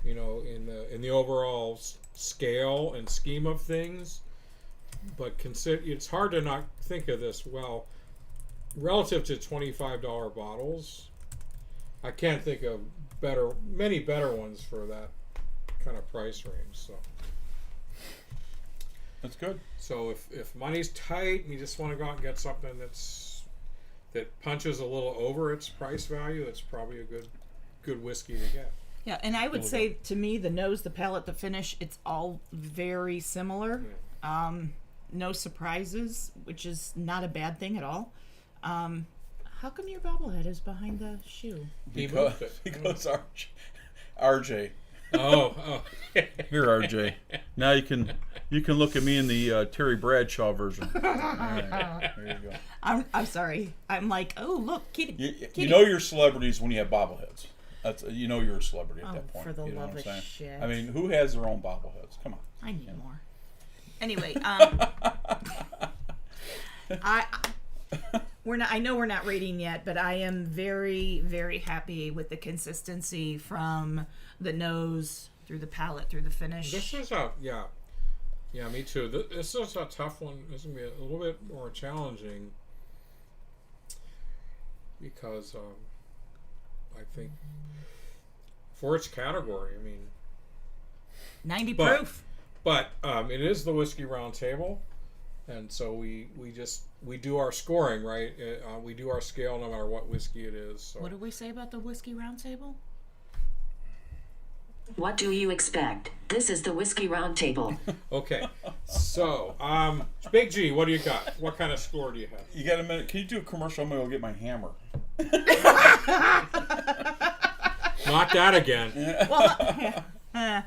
You know, in the overall scale and scheme of things, but it's hard to not think of this. Well, relative to $25 bottles, I can't think of many better ones for that kind of price range. So That's good. So if money's tight and you just want to go out and get something that punches a little over its price value, it's probably a good whiskey to get. Yeah, and I would say to me, the nose, the palate, the finish, it's all very similar. No surprises, which is not a bad thing at all. How come your bobblehead is behind the shoe? He moved it. Because RJ. Oh. Here, RJ. Now you can look at me in the Terry Bradshaw version. All right, there you go. I'm sorry. I'm like, oh look, kitty. You know you're celebrities when you have bobbleheads. You know you're a celebrity at that point. For the you know love what I'm of saying? shit. I mean, who has their own bobbleheads? Come on. I need more. Anyway, I know we're not rating yet, but I am very, very happy with the consistency from the nose through the palate through the finish. This is me too. This is a tough one. This is gonna be a little bit more challenging because I think for its category, I mean, 90 but- proof. but it is the Whiskey Round Table, and so we do our scoring, right? We do our scale no matter what whiskey it is. So. What did we say about the Whiskey Roundtable? What do you expect? This is the Whiskey Roundtable. Okay, so Big G, what do you got? What kind of score do you have? You got a minute? Can you do a commercial? I'm gonna go get my hammer. Not that again. Well,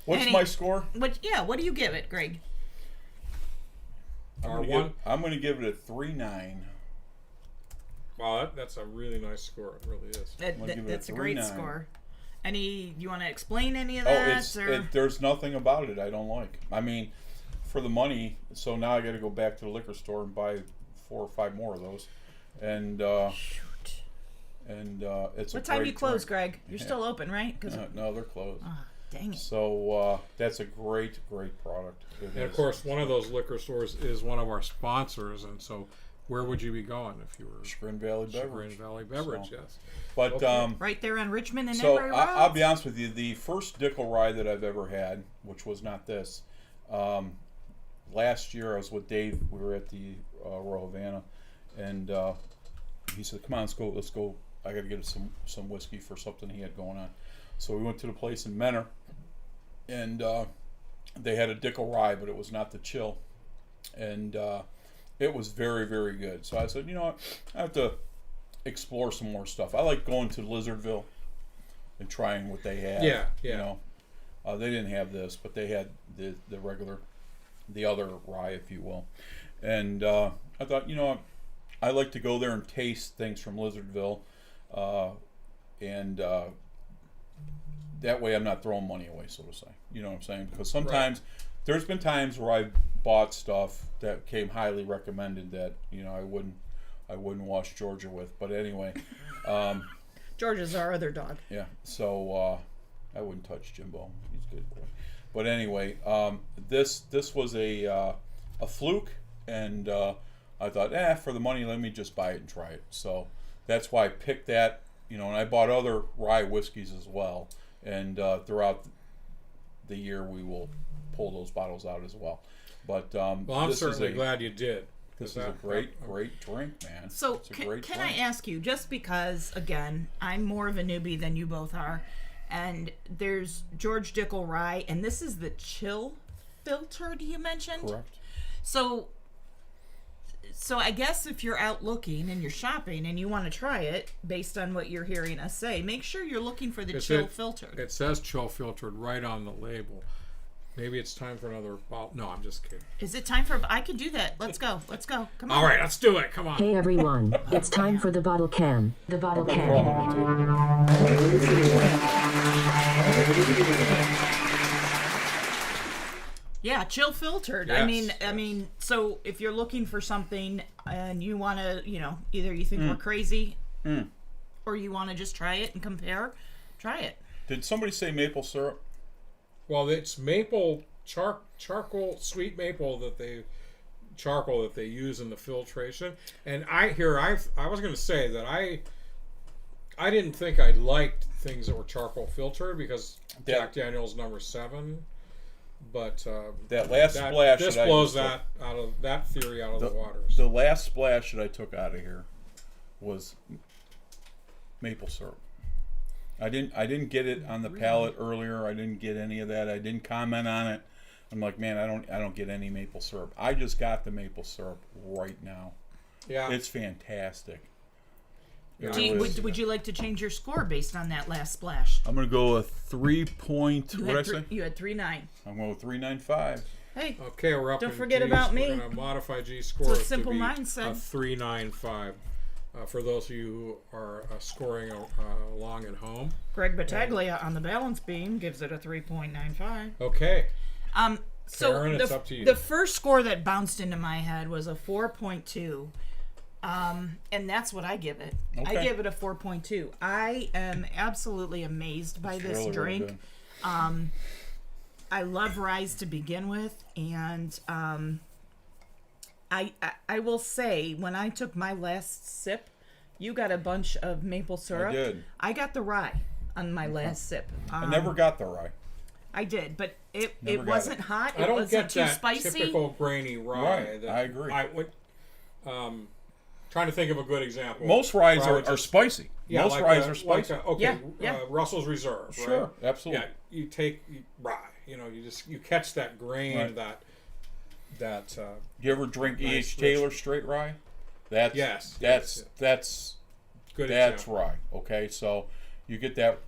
What's my score? what do you give it, Greg? I'm gonna give it a 3.9. Wow, that's a really nice score. It really is. gonna give it a That's a great 3.9. score. You want to explain any of Oh, that? there's nothing about it I don't like. I mean, for the money, so now I got to go back to the liquor store and buy 4 or 5 more of those, and Shoot. It's What a time do great you close, drink. Greg? You're still open, right? 'Cause- No, they're closed. dang it. So that's a great product. It And of is. course, one of those liquor stores is one of our sponsors, and so where would you be going if you were Chagrin Valley Chagrin Beverage. Valley Beverage? So- Yes. But Okay. Right there on Richmond and so Embry Road. I'll be honest with you. The first Dickel Rye that I've ever had, which was not this, last year I was with Dave. We were at the Royal Havana, and he said, "Come on, let's go. I got to get some whiskey for something he had going on." So we went to the place in Menor, and they had a Dickel Rye, but it was not the chill, and it was very, very good. So I said, you know what, I have to explore some more stuff. I like going to Lizardville and trying what they had. Yeah. You know, they didn't have this, but they had the other rye, if you will. And I thought, you know what, I like to go there and taste things from Lizardville, and that way I'm not throwing money away, so to say. You know what I'm saying? Because sometimes there's been times where I've bought stuff that came highly recommended that, you know, I wouldn't wash Georgia with. But anyway, Georgia's our other dog. yeah. So I wouldn't touch Jimbo. He's a good boy. But anyway, this was a fluke, and I thought, for the money, let me just buy it and try it. So that's why I picked that. You know, and I bought other rye whiskeys as well. And throughout the year, we will pull those bottles out as well. But Well, I'm certainly glad you did. This is a great drink, man. So it's a great can I drink. ask you, just because, again, I'm more of a newbie than you both are, And there's George Dickel Rye, and this is the chill filtered you mentioned. Correct. So I guess if you're out looking and you're shopping and you want to try it based on what you're hearing us say, make sure you're looking for the chill filtered. It says chill filtered right on the label. Maybe it's time for another bottle. No, I'm just kidding. Is it time for... I can do that. Let's go. Come on. All right, let's do it. Come on. Hey everyone, it's time for the bottle cam. The bottle cam. Yeah, chill filtered. Yes, I mean, so if you're looking for something and you want to, either you think we're crazy or you want to just try it and compare, try it. Did somebody say maple syrup? Well, it's maple charcoal, sweet maple that they use in the filtration. And I was going to say that I didn't think I liked things that were charcoal filtered because Jack Daniel's number 7. But that last splash. This blows that theory out of the water. The last splash that I took out of here was maple syrup. I didn't get it on the palate earlier. I didn't get any of that. I didn't comment on it. I'm like, man, I don't get any maple syrup. I just got the maple syrup right now. Yeah, it's fantastic. Would you like to change your score based on that last splash? I'm gonna go a 3 point. What did I say? You had 3.9. I'm going with 3.95. Hey. Okay, we're up. Don't in forget G's. about me. We're gonna modify G's score It's a simple to be mindset. a 3.95. For those of you who are scoring along at home, Greg Battaglia on the balance beam gives it a 3.95. Okay. So Karen, it's up to you. The first score that bounced into my head was a 4.2. And that's what I give it. Okay. I give it a 4.2. I am absolutely amazed by this really, drink. really good. I love ryes to begin with, and I will say, when I took my last sip, you got a bunch of maple syrup. I did. I got the rye on my last sip. I never got the rye. I did, but it Never got wasn't it. hot. I It don't wasn't get too that spicy. typical grainy rye. Right, That I agree. I would, trying to think of a good example. Most ryes where I would are just- spicy. Yeah, Most like ryes a- are spicy. Like a- okay, Yeah. Russell's Reserve. Sure, right? absolutely. Yeah, you take rye. You catch that grain, Right. that. You ever drink Nice, E.H. rich. Taylor straight rye? That's Yes, That's yes, that's Good that's example. rye. Okay, so you get that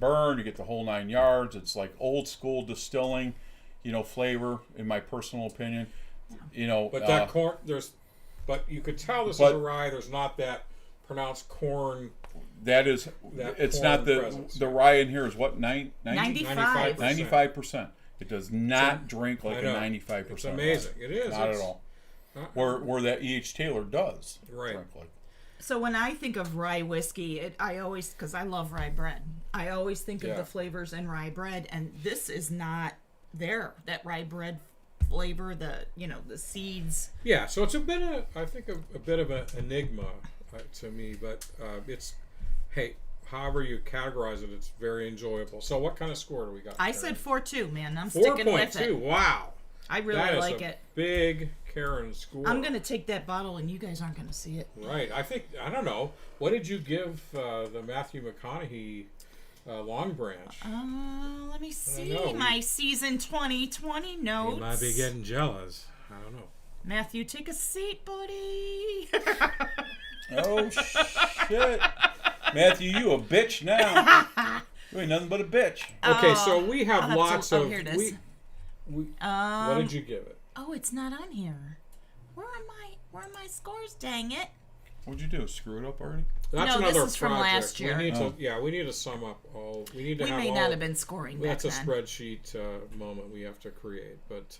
burn, you get the whole 9 yards. It's like old school distilling, flavor. In my personal opinion, But that corn, but you could tell this is but- a rye. There's not that pronounced corn. that is that it's corn not the presence. the rye in here is what 95. 95%. It does not drink like I a know. 95%. It's amazing. It is. Not It's- at all. Where that E.H. Taylor does Right. drink like. So when I think of rye whiskey, I always, because I love rye bread, I always think of Yeah. the flavors in rye bread, and this is not there. That rye bread flavor, the seeds. Yeah, so it's a bit of an enigma to me, but it's, hey, however you categorize it, it's very enjoyable. So what kind of score do we got? I said 4.2, man. I'm sticking with 4.2. it. Wow, I really that is like a it. big Karen score. I'm gonna take that bottle, and you guys aren't gonna see it. Right. I don't know. What did you give the Matthew McConaughey Long Branch? Let me see know. my season 2020 notes. You might be getting jealous. I don't know. Matthew, take a seat, buddy. Oh shit, Matthew, you a bitch now. You ain't nothing but a bitch. Okay, so we have I'll have lots to- of. here it is. What did you give it? Oh, it's not on here. Where are my scores? Dang it! What'd you do? Screw it up already? That's No, this another is from project. last year. We need to, we need to sum up all. We need to We have may all. not have been scoring back That's a then. spreadsheet moment we have to create, but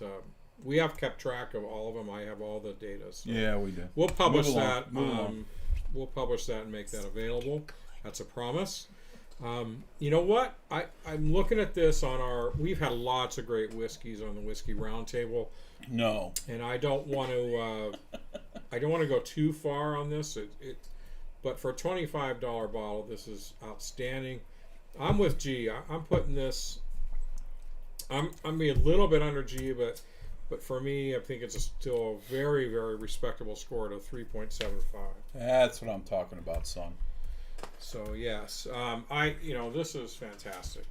we have kept track of all of them. I have all the data. So Yeah, we did. we'll publish Move along, that. move along. We'll publish that and make that available. That's a promise. You know what? I'm looking at this on our. We've had lots of great whiskeys on the Whiskey Roundtable, No. and I don't want to. I don't want to go too far on this. But for a $25 bottle, this is outstanding. I'm with G. I'm putting this. I'm being a little bit under G, but for me, I think it's still a very, very respectable score at a 3.75. That's what I'm talking about, son. So yes, this is fantastic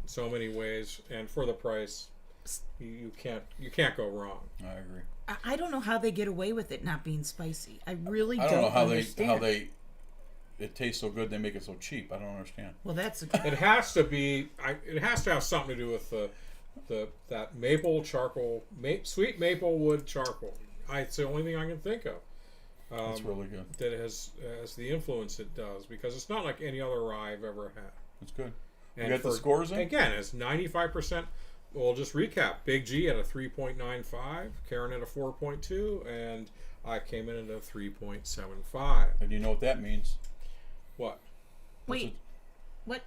in so many ways, and for the price, you can't go wrong. I agree. I don't know how they get away with it not being spicy. I really I don't know how understand. it tastes so good. They make it so cheap. I don't understand. Well, that's It has to be. It has to have something to do with that maple charcoal, sweet maple wood charcoal. It's the only thing I can think of. That's really good. That has the influence it does, because it's not like any other rye I've ever had. It's good. And You got the scores in? Again, it's 95%. We'll just recap. Big G at a 3.95, Karen at a 4.2, and I came in at a 3.75. And you know what that means? What? wait. What?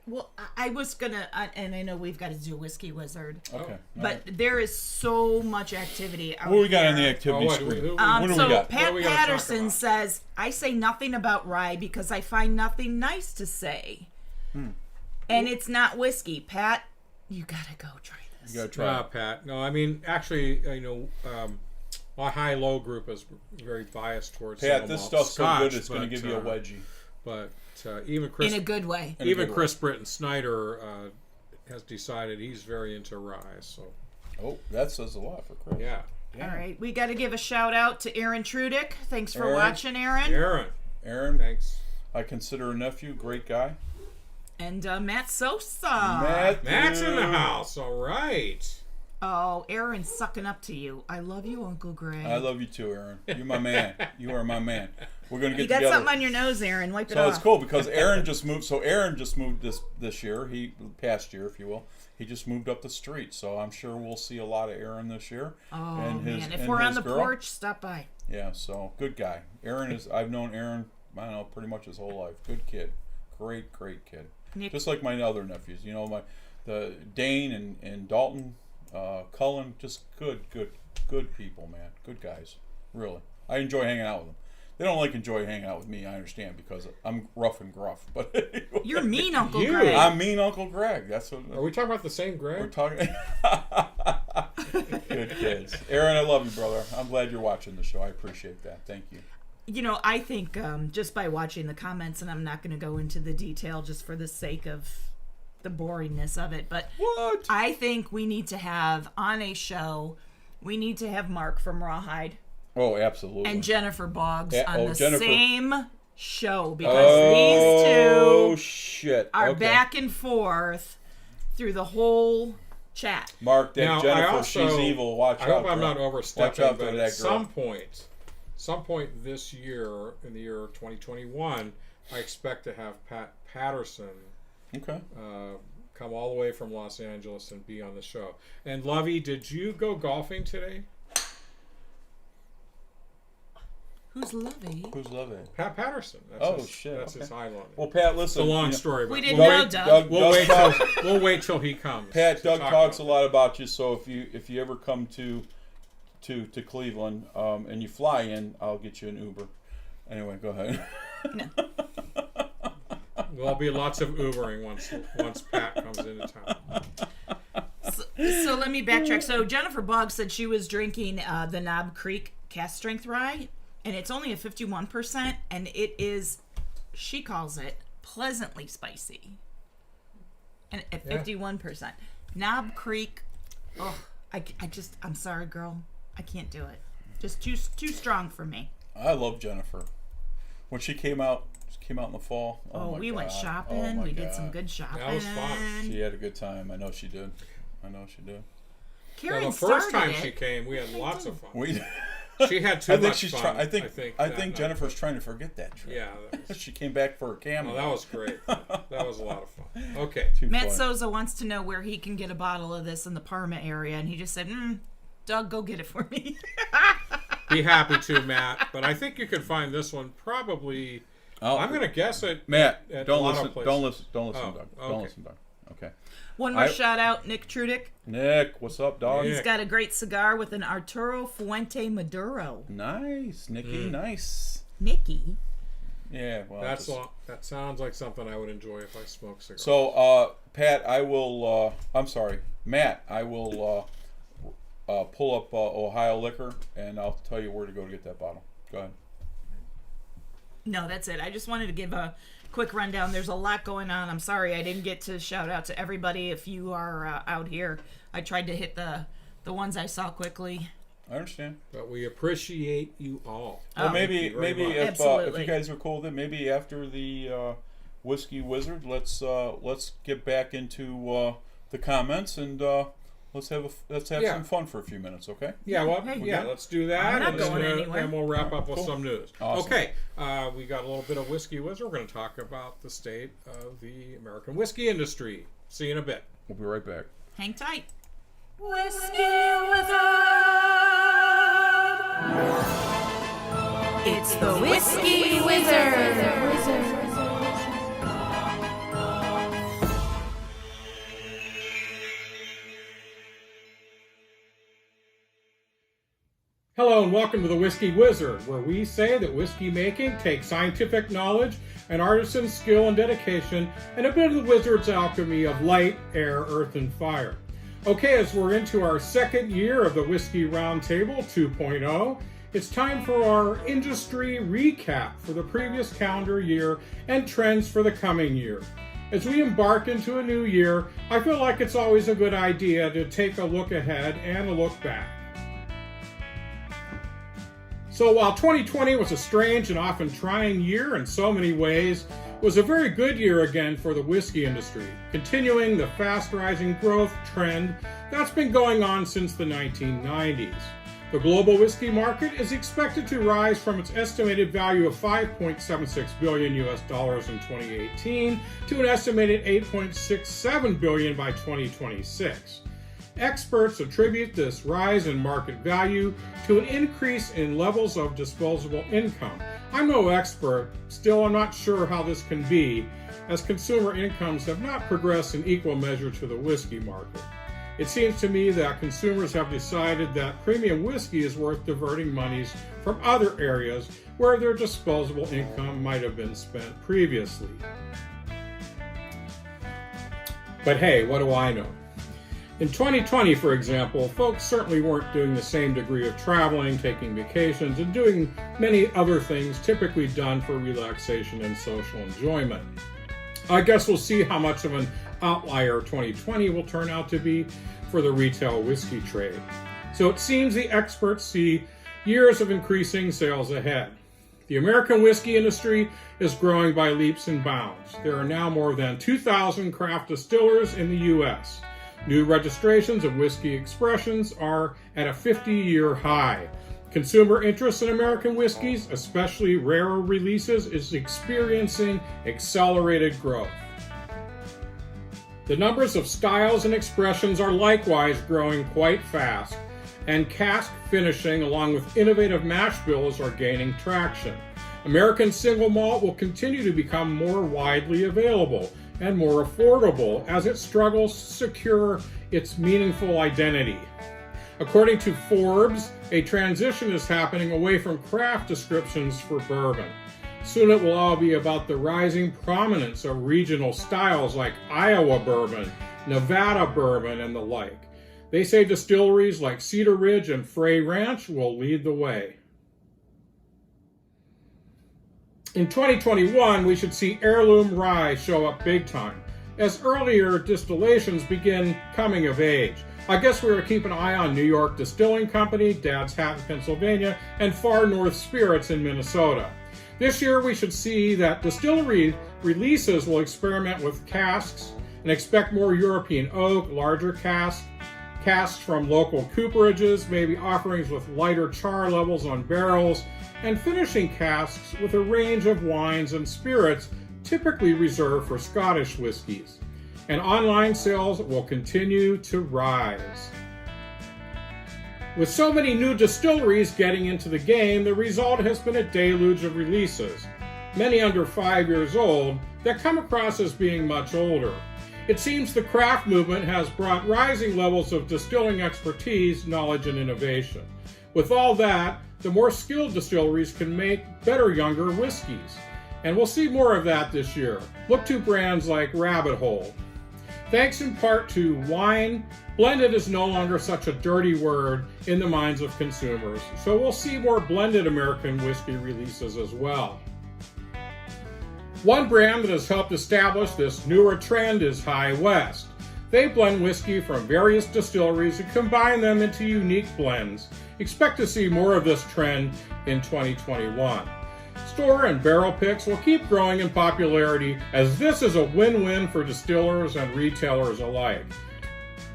Well, I was gonna, and I know we've got to do Whiskey Wizard, Okay. but there is so much activity out What we got on the there. activity what screen? do What do we So got? Pat What are we gonna talk Patterson about? says, "I say nothing about rye because I find nothing nice to say, and it's not whiskey." Pat, you gotta go try this. You gotta try it. Pat. No, I mean, actually, my high-low group is very biased towards Pat, single this malt stuff's so Scotch, good it's going to but, give you a wedgie. But even Chris, In a good way. In a even good way. Chris Britton Snyder has decided he's very into rye. So Oh, that says a lot for Chris. yeah, All right, we got to give a shout out to Aaron Trudick. Thanks for Aaron. watching, Aaron. Aaron, thanks. I consider a nephew, great guy. And Matt Sosa. Matt's in the house. All right. Oh, Aaron's sucking up to you. I love you, Uncle Greg. I love you too, Aaron. You're my man. You are my man. We're gonna get You got together. something on your nose, Aaron. Wipe it So off. it's cool because Aaron just moved. So Aaron just moved this year. Past year, if you will. He just moved up the street. So I'm sure we'll see a lot of Aaron this year. Oh, and his, man. If and we're on his the girl. porch, stop by. Yeah. So good guy. Aaron is. I've known Aaron. I don't know, pretty much his whole life. Good kid. Great kid. Nick- Just like my other nephews. You know, the Dane and Dalton, Cullen. Just good people, man. Good guys. Really. I enjoy hanging out with them. They don't enjoy hanging out with me. I understand because I'm rough and gruff. But anyway. You're mean, Uncle You. Greg. I'm mean Uncle Greg. That's what Are we talking about the same we're Greg? talking. Good kids. Aaron, I love you, brother. I'm glad you're watching the show. I appreciate that. Thank you. You know, I think just by watching the comments, and I'm not going to go into the detail just for the sake of the boringness of it, but What? I think we need to have on a show, we need to have Mark from Rawhide Oh, absolutely. and Jennifer Boggs Yeah, on the Jennifer. same show because Oh, these two shit. are Okay. back and forth through the whole chat. Mark, that Now, Jennifer, she's evil. Watch I out. hope I'm girl. not overstepping, Watch out for but that at girl. some point this year, in the year 2021, I expect to have Pat Patterson Okay. come all the way from Los Angeles and be on the show. And Lovey, did you go golfing today? Who's Lovey? Who's loving? Pat Patterson. That's Oh, his, shit, That's his okay. Highland. Well, Pat, It's a listen. long you know, story. But We didn't we'll know, wait, Doug. We'll wait talks, till we'll wait till he comes. Pat, to Doug talk talks a about lot about you. So if you ever come to Cleveland and you fly in, I'll get you an Uber. Anyway, go ahead. There'll be lots of Ubering once Pat comes into town. So let me backtrack. So Jennifer Boggs said she was drinking the Knob Creek Cast Strength Rye, and it's only a 51%, and it is, she calls it, pleasantly spicy. And at 51%. Knob Creek, I'm sorry, girl. I can't do it. Just too strong for me. I love Jennifer. When she came out in the fall. Oh, my we went God. shopping. Oh, my We did God. some good shopping. That was fun. She had a good time. I know she did. Karen Well, the first started time it. she came, we had lots of fun. We. She had too I think much she's fun. trying. I think that night. Jennifer's trying to forget that trip. Yeah, that was, She came back for a cameo. oh, that was great. That was a lot of fun. Okay. Too Matt funny. Souza wants to know where he can get a bottle of this in the Parma area, and he just said, Doug, go get it for me. Be happy to, Matt. But I think you could find this one probably. I'm going to guess it. Matt, at don't a lot listen. of places. Don't listen, Oh, Doug. Don't okay. listen, Doug. Okay. One more shout out, Nick Trudick. Nick, what's up, dog? Nick. He's got a great cigar with an Arturo Fuente Maduro. Nice, Nicky. Nice. Nicky. Yeah. Well, That sounds like something I would enjoy if I smoked cigars. So, Pat, I will. I'm sorry, Matt. I will pull up Ohio Liquor, and I'll tell you where to go to get that bottle. Go ahead. No, that's it. I just wanted to give a quick rundown. There's a lot going on. I'm sorry I didn't get to shout out to everybody. If you are out here, I tried to hit the ones I saw quickly. I understand. But we appreciate you all. Well, maybe if you guys are cool with it, maybe after the Whiskey Wizard, let's get back into the comments and let's have some fun for a few minutes, okay? Yeah, well, Hey, let's do that. I'm not and going then, anywhere. And we'll wrap up with Cool. some news. Awesome. Okay, we got a little bit of Whiskey Wizard. We're going to talk about the state of the American whiskey industry. See you in a bit. We'll be right back. Hang tight. Whiskey Wizard! It's the Whiskey Wizard! Hello and welcome to the Whiskey Wizard, where we say that whiskey making takes scientific knowledge, an artisan's skill and dedication, and a bit of the wizard's alchemy of light, air, earth, and fire. Okay, as we're into our second year of the Whiskey Roundtable 2.0, it's time for our industry recap for the previous calendar year and trends for the coming year. As we embark into a new year, I feel like it's always a good idea to take a look ahead and a look back. So while 2020 was a strange and often trying year in so many ways, it was a very good year again for the whiskey industry, continuing the fast-rising growth trend that's been going on since the 1990s. The global whiskey market is expected to rise from its estimated value of $5.76 billion in 2018 to an estimated $8.67 billion by 2026. Experts attribute this rise in market value to an increase in levels of disposable income. I'm no expert, still I'm not sure how this can be, as consumer incomes have not progressed in equal measure to the whiskey market. It seems to me that consumers have decided that premium whiskey is worth diverting monies from other areas where their disposable income might have been spent previously. But hey, what do I know? In 2020, for example, folks certainly weren't doing the same degree of traveling, taking vacations, and doing many other things typically done for relaxation and social enjoyment. I guess we'll see how much of an outlier 2020 will turn out to be for the retail whiskey trade. So it seems the experts see years of increasing sales ahead. The American whiskey industry is growing by leaps and bounds. There are now more than 2,000 craft distillers in the U.S. New registrations of whiskey expressions are at a 50-year high. Consumer interest in American whiskeys, especially rarer releases, is experiencing accelerated growth. The numbers of styles and expressions are likewise growing quite fast, and cask finishing along with innovative mash bills are gaining traction. American single malt will continue to become more widely available and more affordable as it struggles to secure its meaningful identity. According to Forbes, a transition is happening away from craft descriptions for bourbon. Soon it will all be about the rising prominence of regional styles like Iowa bourbon, Nevada bourbon, and the like. They say distilleries like Cedar Ridge and Frey Ranch will lead the way. In 2021, we should see heirloom rye show up big time, as earlier distillations begin coming of age. I guess we're to keep an eye on New York Distilling Company, Dad's Hat in Pennsylvania, and Far North Spirits in Minnesota. This year, we should see that distillery releases will experiment with casks and expect more European oak, larger casks from local cooperages, maybe offerings with lighter char levels on barrels, and finishing casks with a range of wines and spirits typically reserved for Scottish whiskies. And online sales will continue to rise. With so many new distilleries getting into the game, the result has been a deluge of releases, many under 5 years old, that come across as being much older. It seems the craft movement has brought rising levels of distilling expertise, knowledge, and innovation. With all that, the more skilled distilleries can make better younger whiskeys. And we'll see more of that this year. Look to brands like Rabbit Hole. Thanks in part to wine, blended is no longer such a dirty word in the minds of consumers. So we'll see more blended American whiskey releases as well. One brand that has helped establish this newer trend is High West. They blend whiskey from various distilleries and combine them into unique blends. Expect to see more of this trend in 2021. Store and barrel picks will keep growing in popularity as this is a win-win for distillers and retailers alike.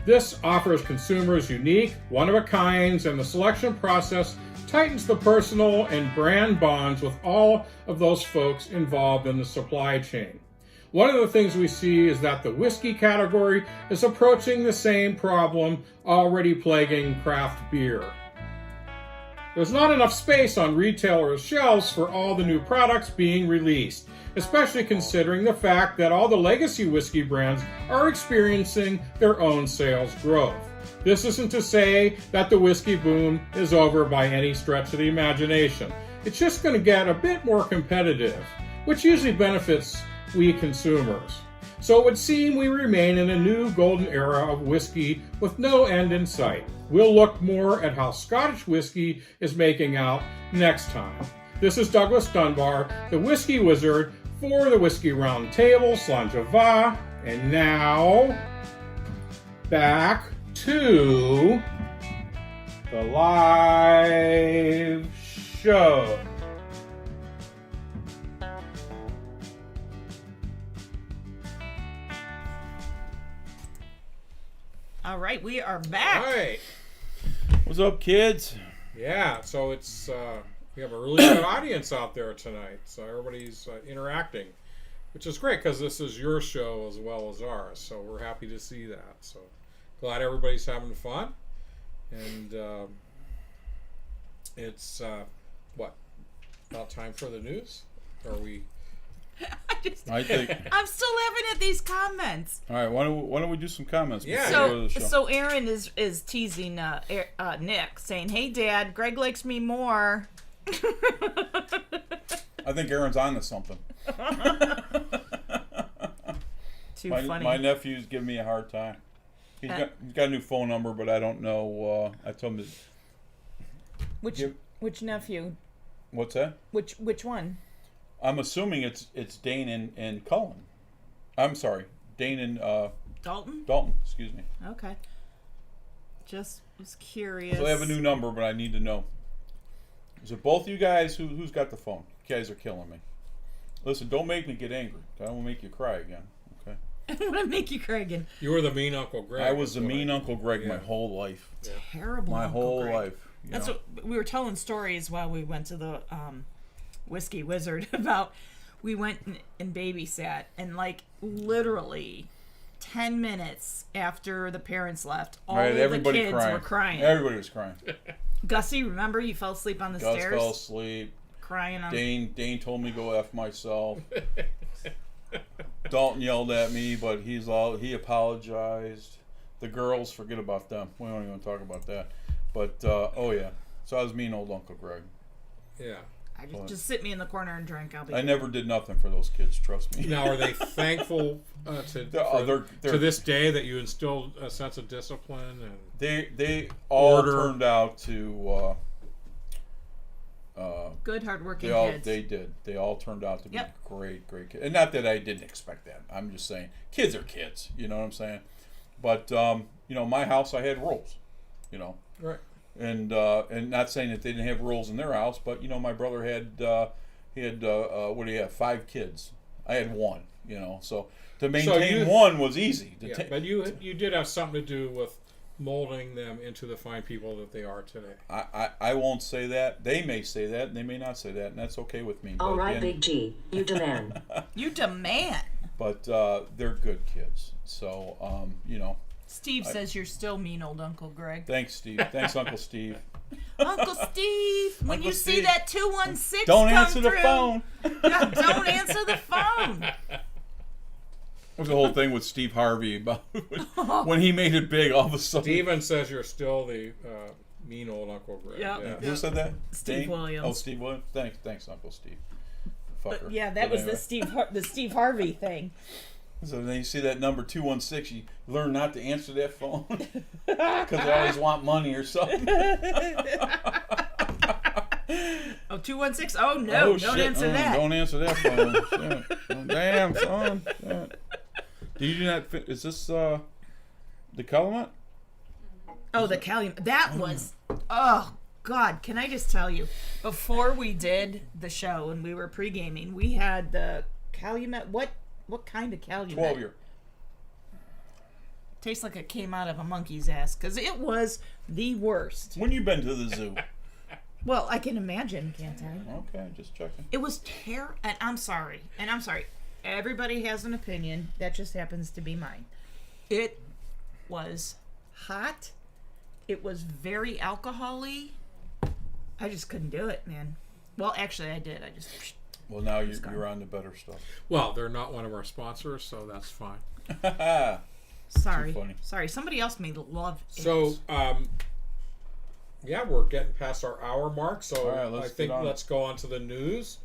This offers consumers unique, one-of-a-kinds, and the selection process tightens the personal and brand bonds with all of those folks involved in the supply chain. One of the things we see is that the whiskey category is approaching the same problem already plaguing craft beer. There's not enough space on retailers' shelves for all the new products being released, especially considering the fact that all the legacy whiskey brands are experiencing their own sales growth. This isn't to say that the whiskey boom is over by any stretch of the imagination. It's just going to get a bit more competitive, which usually benefits we consumers. So it would seem we remain in a new golden era of whiskey with no end in sight. We'll look more at how Scottish whiskey is making out next time. This is Douglas Dunbar, the Whiskey Wizard, for the Whiskey Round Table, Slanjava, and now back to the live show. All right, we are back. All right. What's up, kids? Yeah, so it's we have a really good audience out there tonight. So everybody's interacting, which is great because this is your show as well as ours. So we're happy to see that. So glad everybody's having fun. And it's about time for the news? Are we? I think. I'm still laughing at these comments. All right, why don't we do some comments? Yeah. before we go to the show? So Aaron is teasing Nick, saying, "Hey, Dad, Greg likes me more." I think Aaron's on to something. Too my, funny. My nephew's giving me a hard time. He's got a new phone number, but I don't know. I told him Which nephew? what's that? Which one? I'm assuming it's Dane and Cullen. I'm sorry, Dane and Dalton? Dalton. Excuse me. Okay. Just was curious. So they have a new number, but I need to know. Is it both you guys? Who's got the phone? You guys are killing me. Listen, don't make me get angry. I will make you cry again. Okay. I'm gonna make you cry again. You were the mean Uncle Greg. I was the mean Uncle Greg my whole life. Terrible. My Uncle whole Greg. life. That's what we were telling stories while we went to the Whiskey Wizard about. We went and babysat, and like literally 10 minutes after the parents left, all of the kids were crying. Everybody was crying. Gussie, remember you fell asleep on the Gus stairs? fell asleep. Crying on. Dane told me to go F myself. Dalton yelled at me, but he apologized. The girls, forget about them. We don't even talk about that. But oh yeah, so I was mean old Uncle Greg. Yeah. I just sit me in the corner and drink. I never did nothing for those kids. Trust me. Now, are they thankful to this day that you instilled a sense of discipline? And they all order? turned out to good, hardworking kids. They did. They all turned out to be great kids. And not that I didn't expect that. I'm just saying, kids are kids. You know what I'm saying? But my house, I had rules. Right. And not saying that they didn't have rules in their house, but my brother had 5 kids. I had 1. So to maintain one was easy. But you did have something to do with molding them into the fine people that they are today. I won't say that. They may say that, and they may not say that, and that's okay with me. All right, Big G, you demand. You demand. But they're good kids. So Steve says you're still mean old Uncle Greg. Thanks, Steve. Thanks, Uncle Steve. Uncle Steve, when Uncle you Steve. see that 216 Don't come answer the through, phone. don't answer the phone. There's a whole thing with Steve Harvey about when he made it big. All of a sudden, Steven says you're still the mean old Uncle Greg. Yep. Yeah. Who said that? Steve Dane? Williams. Oh, Steve Williams. Thanks, Uncle Steve. Fucker. But yeah, that But was anyway. the Steve Harvey thing. So then you see that number 216, you learn not to answer that phone because they always want money or something. Okay, Oh, 216. Oh no! Don't shit. answer that. Don't answer that phone. Shit. Oh, damn, son. Shit. Did you not? Is this the Calumet? Oh, the Calumet. That was. Oh God! Can I just tell you? Before we did the show and we were pre-gaming, we had the Calumet. What kind of Calumet? 12-year. Tastes like it came out of a monkey's ass because it was the worst. When you been to the zoo? Well, I can imagine, can't I? Okay, just checking. It was and I'm sorry. Everybody has an opinion. That just happens to be mine. It was hot. It was very alcohol-y. I just couldn't do it, man. Well, actually, I did. I just... Well, now you're on the better stuff. Well, they're not one of our sponsors, so that's fine. Sorry. Too funny. Sorry. Somebody else may love it. So, yeah, we're getting past our hour mark, so All right, let's go on to the news.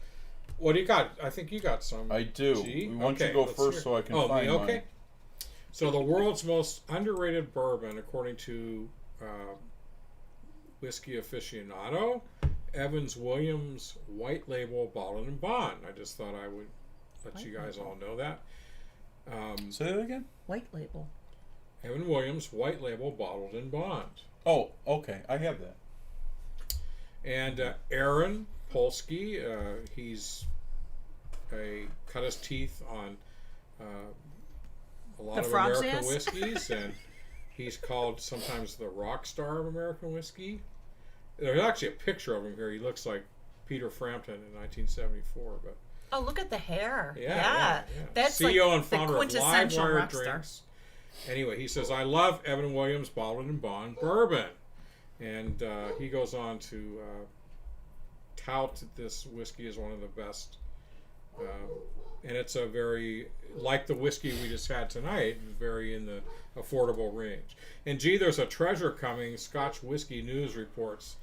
What do you got? I think you got some. I do. G? We want you to Okay, go let's first hear. so I can Oh, find me? Okay. mine. So the world's most underrated bourbon, according to Whiskey Aficionado, Evans Williams White Label Bottled and Bond. I just thought I would let you guys all know that. Say that again? White label. Evan Williams White Label Bottled and Bond. Oh, okay. I have that. And Aaron Polsky, he's cut his teeth on a lot The of frog's American ass? whiskeys, and he's called sometimes the rock star of American whiskey. There's actually a picture of him here. He looks like Peter Frampton in 1974, but Oh, look at the hair. yeah. That's CEO like and founder the of quintessential Livewire rock star. Drinks. Anyway, he says, I love Evan Williams Bottled and Bond bourbon. And he goes on to tout that this whiskey is one of the best. And it's a very, like the whiskey we just had tonight, very in the affordable range. And gee, there's a treasure coming. Scotch Whiskey News reports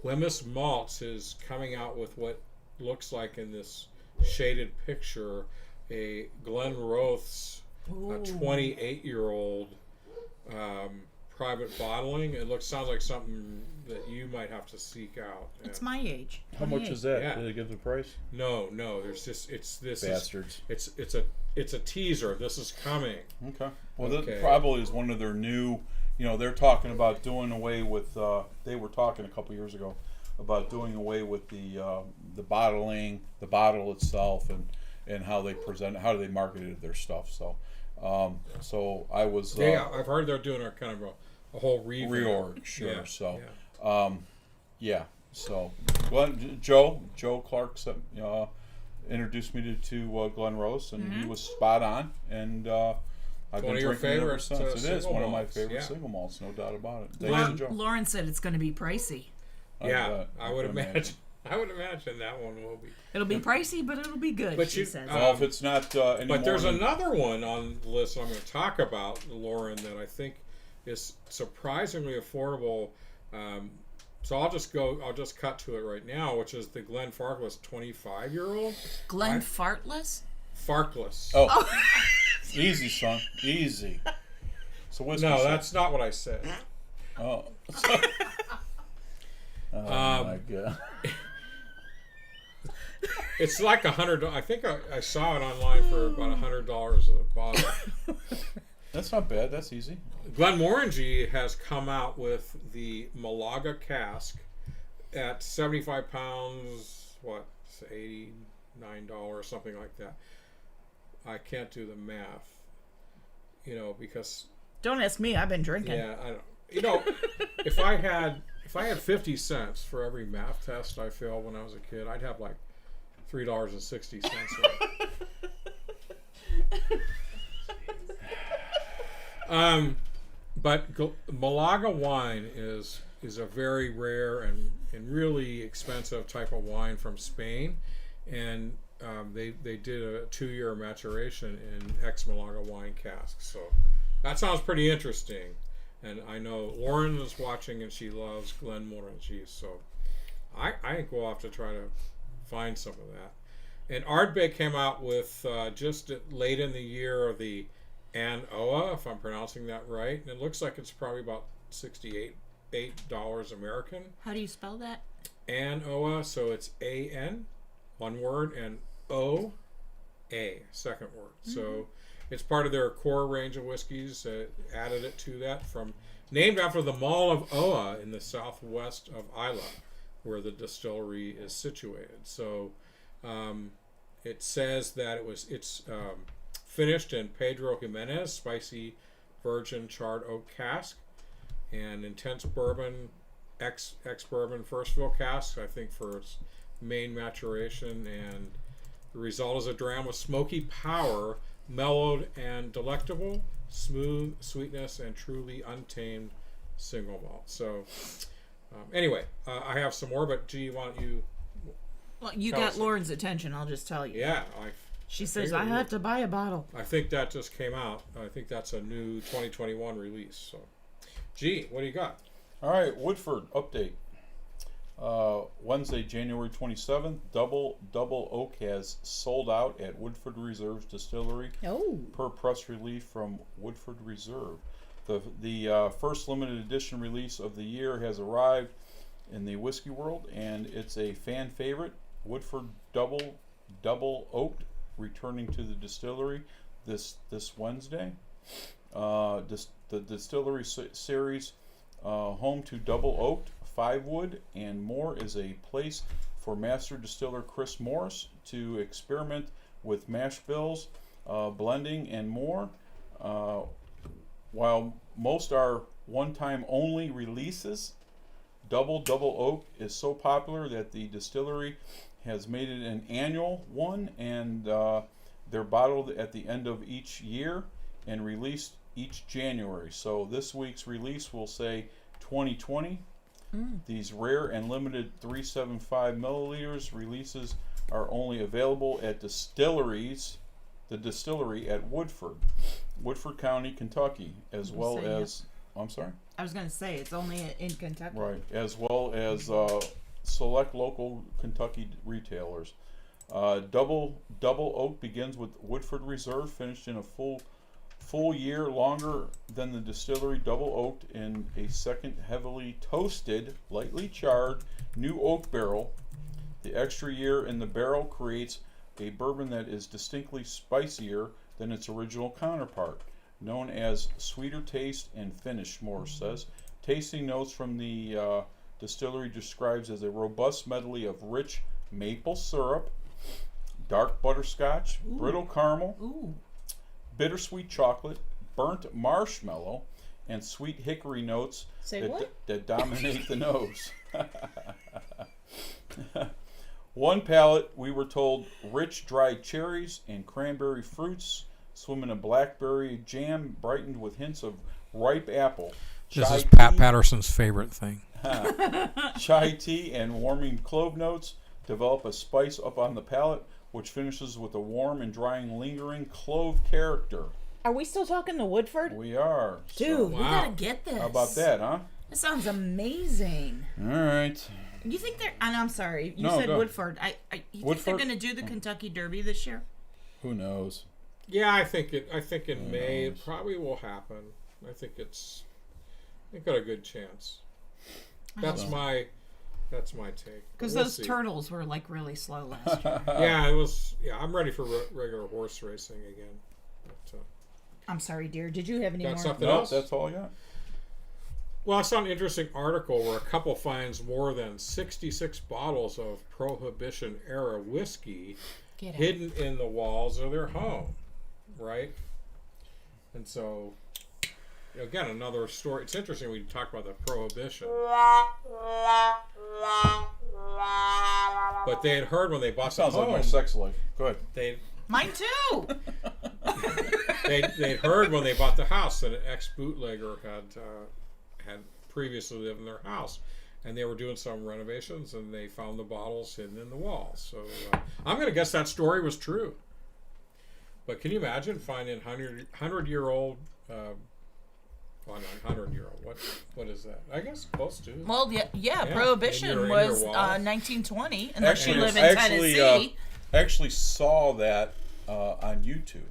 Wemyss Malts is coming out with what looks like in this shaded picture a Glenrothes, a 28-year-old private bottling. It sounds like something that you might have to seek out. It's my age. How much is that? Yeah. Did they give the price? No. There's just this Bastards. It's a teaser. This is coming. Okay. Well, Okay. that probably is one of their new. They're talking about doing away with. They were talking a couple years ago about doing away with the bottling, the bottle itself, and how they present, how they marketed their stuff. So, so I was. Yeah, I've heard they're doing a kind of a whole reorg. Sure. Yeah, So, yeah. yeah. So, Joe Clark introduced me to Glen Rose, and he was spot on. And I've One been of your drinking it ever favorite, since. It is single one of my malts, favorite yeah. single malts, no doubt about it. Thanks to Joe. Lauren said it's going to be pricey. Yeah, I I would can imagine. I would imagine that one will be. It'll be pricey, but it'll be good, But she you- says. Well, if it's not any But more there's than- another one on the list I'm going to talk about, Lauren, that I think is surprisingly affordable. So I'll just cut to it right now, which is the Glen Farkless 25-year-old. Glenn Fartless? Farkless. Oh, easy, son, easy. So what's No, that's not what I said. oh. Oh my god. It's like $100. I think I saw it online for about $100 a bottle. That's not bad. That's easy. Glenmorangie has come out with the Malaga cask at 75 pounds. What? It's $89, something like that. I can't do the math. Because Don't ask me. I've been drinking. yeah, I don't. If I had 50 cents for every math test I failed when I was a kid, I'd have like $3.60. But Malaga wine is a very rare and really expensive type of wine from Spain, and they did a 2-year maturation in ex-Malaga wine casks. So that sounds pretty interesting. And I know Lauren is watching and she loves Glenmorangie, so I think we'll have to try to find some of that. And Ardbeg came out with just late in the year the Anoa, if I'm pronouncing that right. And it looks like it's probably about $68 American. How do you spell that? Anoa, so it's A-N, one word, and O-A, second word. So it's part of their core range of whiskeys. Added it to that named after the Mall of Oa in the southwest of Isla, where the distillery is situated. So it says that it's finished in Pedro Jimenez spicy virgin charred oak cask and intense bourbon ex-bourbon first fill cask, I think, for its main maturation, and the result is a dram with smoky power, mellowed and delectable, smooth sweetness, and truly untamed single malt. So anyway, I have some more, but G, why don't you... Well, you got Lauren's attention, I'll just tell you. Yeah. She says, I have to buy a bottle. I think that just came out. I think that's a new 2021 release. So, G, what do you got? All right, Woodford update. Wednesday, January 27th, Double Oak has sold out at Woodford Reserve's distillery. Oh. Per press release from Woodford Reserve. The first limited edition release of the year has arrived in the whiskey world, and it's a fan favorite. Woodford Double Oaked, returning to the distillery this Wednesday. The distillery series, home to Double Oaked, 5 Wood, and more, is a place for master distiller Chris Morris to experiment with mash bills, blending, and more. While most are one-time only releases, Double Oak is so popular that the distillery has made it an annual one, and they're bottled at the end of each year and released each January. So this week's release will say 2020. These rare and limited 375 milliliters releases are only available at the distillery at Woodford County, Kentucky, as well as... I'm sorry? I was going to say, it's only in Kentucky. Right, as well as select local Kentucky retailers. Double Oak begins with Woodford Reserve, finished in a full year longer than the distillery, double oaked in a second heavily toasted, lightly charred new oak barrel. The extra year in the barrel creates a bourbon that is distinctly spicier than its original counterpart, known as sweeter taste and finish, Morris says. Tasting notes from the distillery describes as a robust medley of rich maple syrup, dark butterscotch, brittle caramel, bittersweet chocolate, burnt marshmallow, and sweet hickory notes that dominate the nose. One palate, we were told, rich dried cherries and cranberry fruits swim in a blackberry jam brightened with hints of ripe apple. This is Pat Patterson's favorite thing. Chai tea and warming clove notes develop a spice up on the palate, which finishes with a warm and drying, lingering clove character. Are we still talking to Woodford? We are. Dude, Wow. we gotta get this. How about that, huh? That sounds amazing. All right. You think they're... And I'm sorry, you No, said go. Woodford. You think Woodford? they're gonna do the Kentucky Derby this year? Who knows? Yeah, I think in May it probably will happen. I think they've got a good chance. That's my take. Because We'll those see. turtles were like really slow last year. Yeah, it was. Yeah, I'm ready for regular horse racing again. But, I'm sorry, dear. Did you have any got more? something No, else? that's all I got. Well, I saw an interesting article where a couple finds more than 66 bottles of Prohibition-era whiskey Get out. hidden in the walls of their home, right? And so, again, another story. It's interesting we talk about the Prohibition. But they had heard when they bought the Sounds like home, my sex life. Go ahead. Mine too. they'd heard when they bought the house that an ex-bootlegger had previously lived in their house, and they were doing some renovations, and they found the bottles hidden in the walls. So I'm going to guess that story was true. But can you imagine finding 100-year-old? Well, not 100-year-old. What is that? I guess close to. Well, yeah. Yeah, Prohibition in your was wall. 1920, unless you live in I Tennessee. actually saw that on YouTube.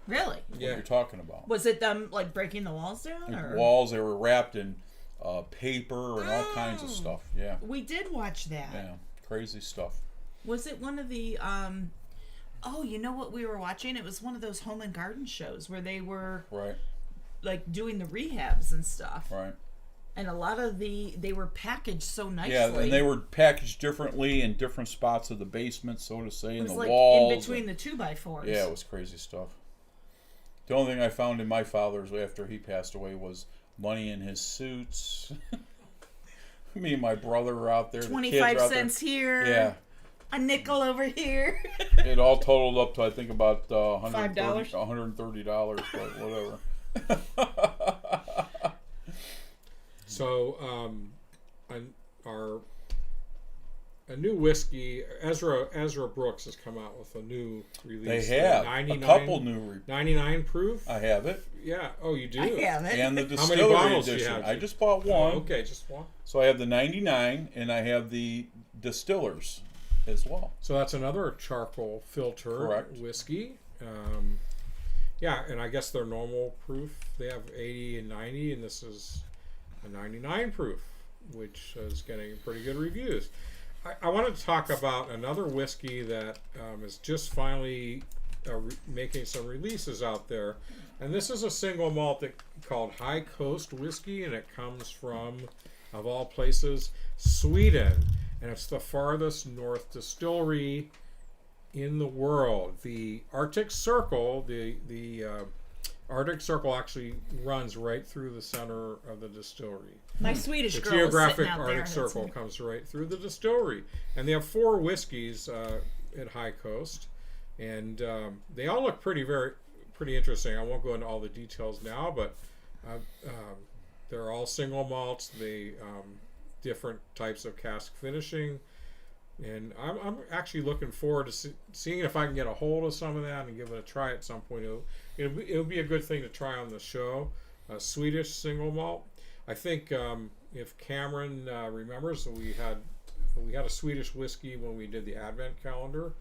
Really? What Yeah. you're talking about. Was it them like breaking the walls down? Or? Walls, they were wrapped in paper and all kinds of stuff. Yeah, We did watch that. yeah, crazy stuff. Was it one of the oh, you know what we were watching? It was one of those home and garden shows where they were Right, like doing the rehabs and stuff. right. And a lot of they were packaged so nicely. Yeah, and they were packaged differently in different spots of the basement, so to say, it in was the like walls. in between the 2x4s. Yeah, it was crazy stuff. The only thing I found in my father's after he passed away was money in his suits. Me and my brother were out there. The kids 25 were out cents there. here. Yeah. A nickel over here. It all totaled up to I think about $5? $130, but whatever. So, a new whiskey. Ezra Brooks has come out with a new release. They have a couple new. 99 proof. I have it, Yeah. Oh, you do. I have it. and the How many distillery bottles do you edition. have? I just bought one, Oh, okay, just one. so I have the 99, and I have the distillers as well. So that's another charcoal filter Correct. whiskey. Yeah, and I guess they're normal proof. They have 80 and 90, and this is a 99 proof, which is getting pretty good reviews. I wanted to talk about another whiskey that is just finally making some releases out there. And this is a single malt called High Coast Whiskey, and it comes from, of all places, Sweden. And it's the farthest north distillery in the world. The Arctic Circle, the Arctic Circle actually runs right through the center of the distillery. My Swedish The girl was geographic sitting out there. Arctic Circle comes right through the distillery, and they have 4 whiskeys at High Coast, and they all look pretty interesting. I won't go into all the details now, but they're all single malts. They different types of cask finishing, and I'm actually looking forward to seeing if I can get a hold of some of that and give it a try at some point. It'll be a good thing to try on the show. A Swedish single malt. I think if Cameron remembers, we had a Swedish whiskey when we did the Advent calendar,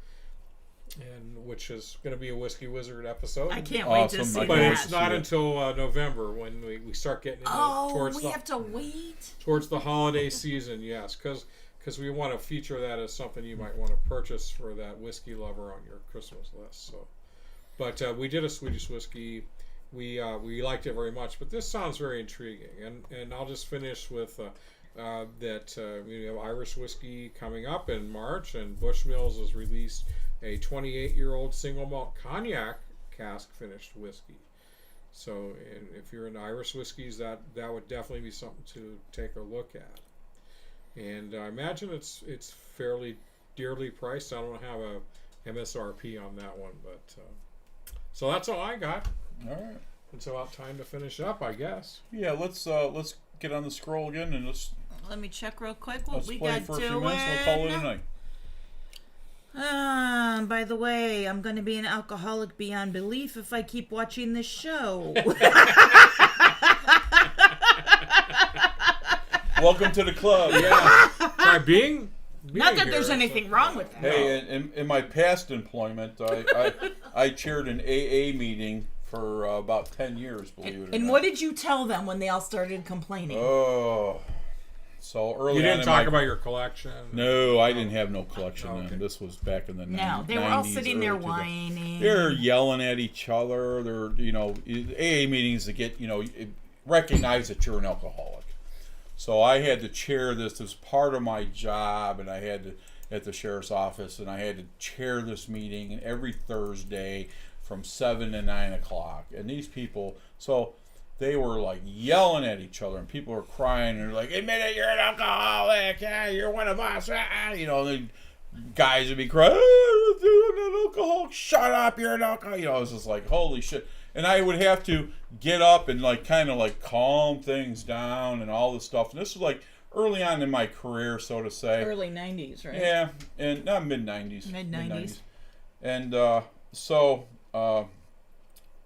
and which is going to be a Whiskey Wizard episode. I can't wait to Awesome. see I But can't that. it's not until November when we start getting into We have to wait. towards the holiday season. Yes, because we want to feature that as something you might want to purchase for that whiskey lover on your Christmas list. So, but we did a Swedish whiskey. We liked it very much, but this sounds very intriguing. And I'll just finish with that we have Irish whiskey coming up in March, and Bushmills has released a 28-year-old single malt cognac cask finished whiskey. So, if you're into Irish whiskeys, that would definitely be something to take a look at. And I imagine it's fairly dearly priced. I don't have a MSRP on that one, but so that's all I got. All right. It's about time to finish up, I guess. Yeah, let's get on the scroll again and let's Let me check real quick what we play got for a few doing. minutes. We'll call it a night. By the way, I'm going to be an alcoholic beyond belief if I keep watching this show. Welcome to the club. Yeah. Try being Not that here, there's so- anything wrong with that. Hey, in my past employment, I chaired an AA meeting for about 10 years, believe it or And not. what did you tell them when they all started complaining? Oh, so early You on didn't in talk my- about your collection. No, I didn't have no collection Oh, okay. then. This was back in the No, 90s. they were all 90s, sitting there early 2000s. whining. They're yelling at each other. They're, AA meetings to get, recognize that you're an alcoholic. So I had to chair this as part of my job, and I had to, at the sheriff's office, and I had to chair this meeting every Thursday from 7 to 9 o'clock. And these people, so they were like yelling at each other, and people were crying, and they're like, admit it, you're an alcoholic, yeah, you're one of us, the guys would be crying, you're an alcoholic, shut up, you're an alcoholic, it was just like, holy shit. And I would have to get up and kind of calm things down and all this stuff. And this was early on in my career, so to say. Early 90s, right? Yeah, and not mid-90s. Mid-90s. And so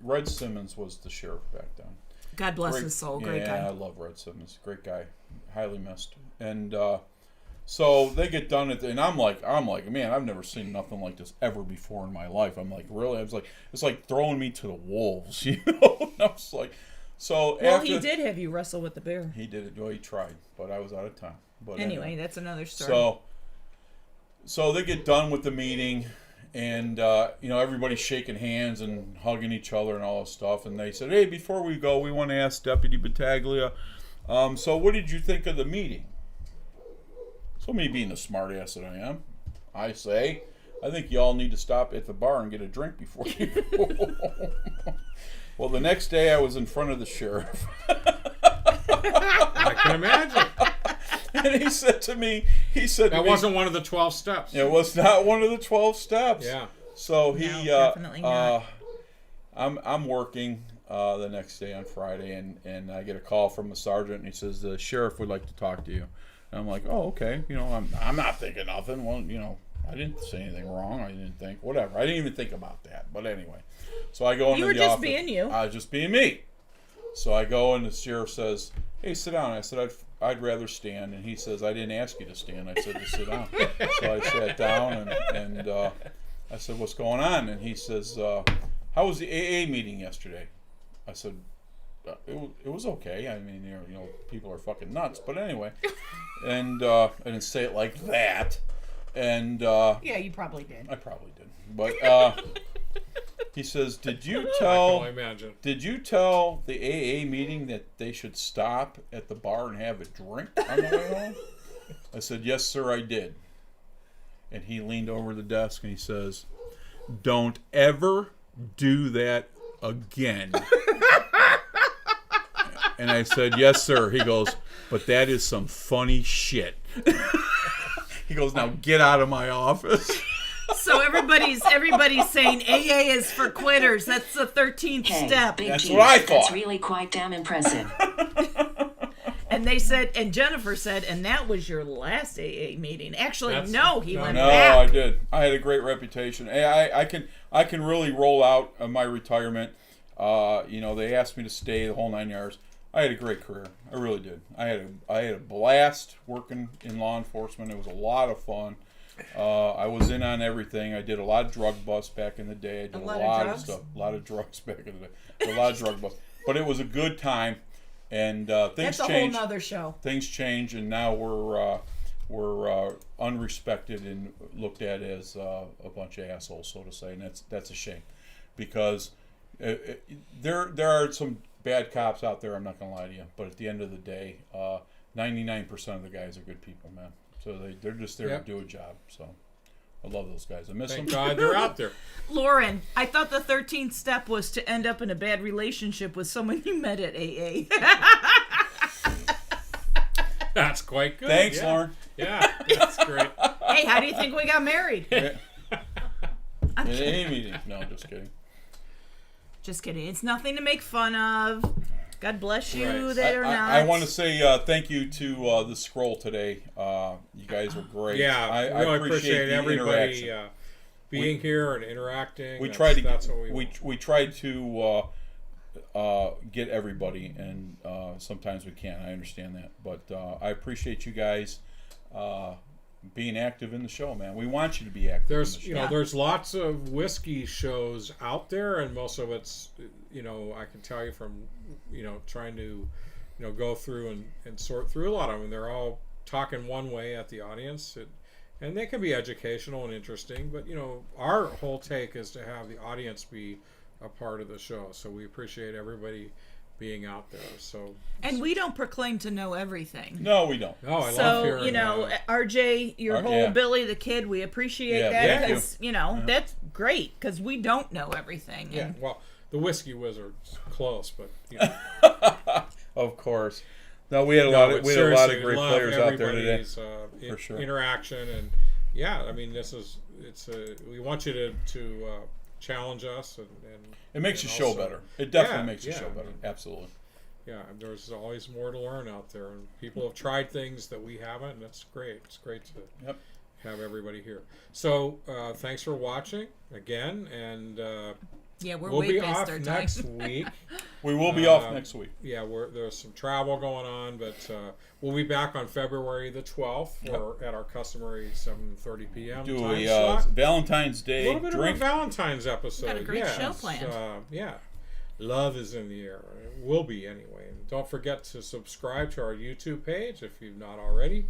Red Simmons was the sheriff back then. God bless his soul. Great yeah, I guy. love Red Simmons. Great guy. Highly missed. And so they get done at and I'm like, man, I've never seen nothing like this ever before in my life. I'm like, really? I was like, it's like throwing me to the wolves, And I was like, So Well, after he did have you wrestle with the bear. he did it. Well, he tried, but I was out of time. But Anyway, that's another story. So they get done with the meeting, and everybody's shaking hands and hugging each other and all this stuff. And they said, "Hey, before we go, we want to ask Deputy Battaglia. So what did you think of the meeting?" So me being the smartass that I am, I say, "I think y'all need to stop at the bar and get a drink before you go." Well, the next day I was in front of the sheriff. I can imagine. And he said to me, That wasn't one of the 12 steps. it was not one of the 12 steps. Yeah. So No, definitely not. I'm working the next day on Friday, and I get a call from the sergeant, and he says the sheriff would like to talk to you. And I'm like, oh, okay. I'm not thinking nothing. Well, I didn't say anything wrong. I didn't think whatever. I didn't even think about that. But anyway, so I go into the office. You were just being you. I was just being me. So I go, and the sheriff says, "Hey, sit down." I said, I'd rather stand. And he says, "I didn't ask you to stand. I said to sit down." So I sat down, and I said, "What's going on?" And he says, "How was the AA meeting yesterday?" I said, it was okay. I mean, people are fucking nuts. But anyway, and I didn't say it like that. And Yeah, you probably did. I probably did. But he says, "Did you I can tell only imagine. Did you tell the AA meeting that they should stop at the bar and have a drink on the way home?" I said, "Yes, sir, I did." And he leaned over the desk and he says, "Don't ever do that again." And I said, "Yes, sir." He goes, "But that is some funny shit." He goes, "Now get out of my office." So everybody's saying AA is for quitters. That's the 13th Hey, step. Big That's Chief, what I thought. That's really quite damn impressive. And they said, and Jennifer said, and that was your last AA meeting. Actually, That's- no, he no. went No, back. I did. I had a great reputation. I can really roll out my retirement. They asked me to stay the whole 9 yards. I had a great career. I really did. I had a blast working in law enforcement. It was a lot of fun. I was in on everything. I did a lot of drug busts back in the day. I did a lot of stuff. A lot of drugs back in the day. A lot of drug busts. But it was a good time. And things That's a changed. whole nother show. Things change, and now we're unrespected and looked at as a bunch of assholes, so to say, and that's a shame, because there are some bad cops out there. I'm not gonna lie to you, but at the end of the day, 99% of the guys are good people, man. So they're just there Yep. to do a job. So I love those guys. I miss Thank them. God they're out there. Lauren, I thought the 13th step was to end up in a bad relationship with someone you met at AA. That's quite good. Thanks, yeah. Lauren. Yeah, that's great. Hey, how do you think we got married? In any meeting. No, just kidding. Just kidding. It's nothing to make fun of. God bless you Right. that are not. I want to say thank you to the Scroll today. You guys were great. Yeah, I really appreciate the everybody interaction. being here and interacting. We That's- tried to That's what we we tried to get everybody, and sometimes we can't. I understand that, but I appreciate you guys being active in the show, man. We want you to be active. There's in the show. there's lots of whiskey shows out there, and most of it's I can tell you from trying to go through and sort through a lot of them. They're all talking one way at the audience, and they can be educational and interesting. But our whole take is to have the audience be a part of the show. So we appreciate everybody being out there. So And we don't proclaim to know everything. No, we don't. I love So, hearing RJ, your whole yeah. Billy the Kid, we appreciate Yeah, that thank you. because, that's great because we don't know everything. Yeah, And well, the Whiskey Wizard's close, but Of course. No, we had a no, lot but of great seriously, love players out there today. everybody's, For sure. interaction, and I mean, we want you to challenge us, and It makes the and show also- better. It definitely Yeah, makes the yeah, show I better. mean- Absolutely. Yeah, there's always more to learn out there, and people have tried things that we haven't, and that's great. It's great to Yep. have everybody here. So thanks for watching again, and yeah, we're we'll way be past off our time. next week. We will be off Um, next week. Yeah, there's some travel going on, but we'll be back on February the 12th at our customary 7:30 p.m. Do time a slot. Valentine's A Day little bit drink. of a Valentine's episode. Got a great yeah, show it's, planned. yeah. Love is in the air. It will be anyway. And don't forget to subscribe to our YouTube page if you've not already.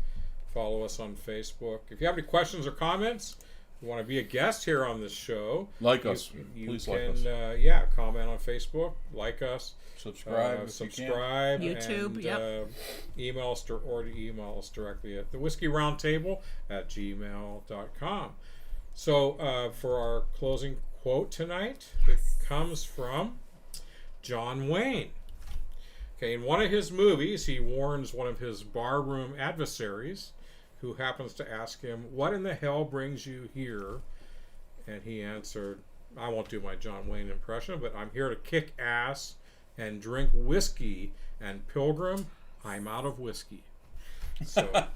Follow us on Facebook. If you have any questions or comments, you want to be a guest here on this show, Like us. you Please can, like us. comment on Facebook, like us, Subscribe. If you can. subscribe, YouTube, and, yep. email us directly at thewhiskeyroundtable@gmail.com. So for our closing quote tonight, it comes from John Wayne. Okay, in one of his movies, he warns one of his barroom adversaries, who happens to ask him, "What in the hell brings you here?" And he answered, I won't do my John Wayne impression, but I'm here to kick ass and drink whiskey, and Pilgrim, I'm out of whiskey. So I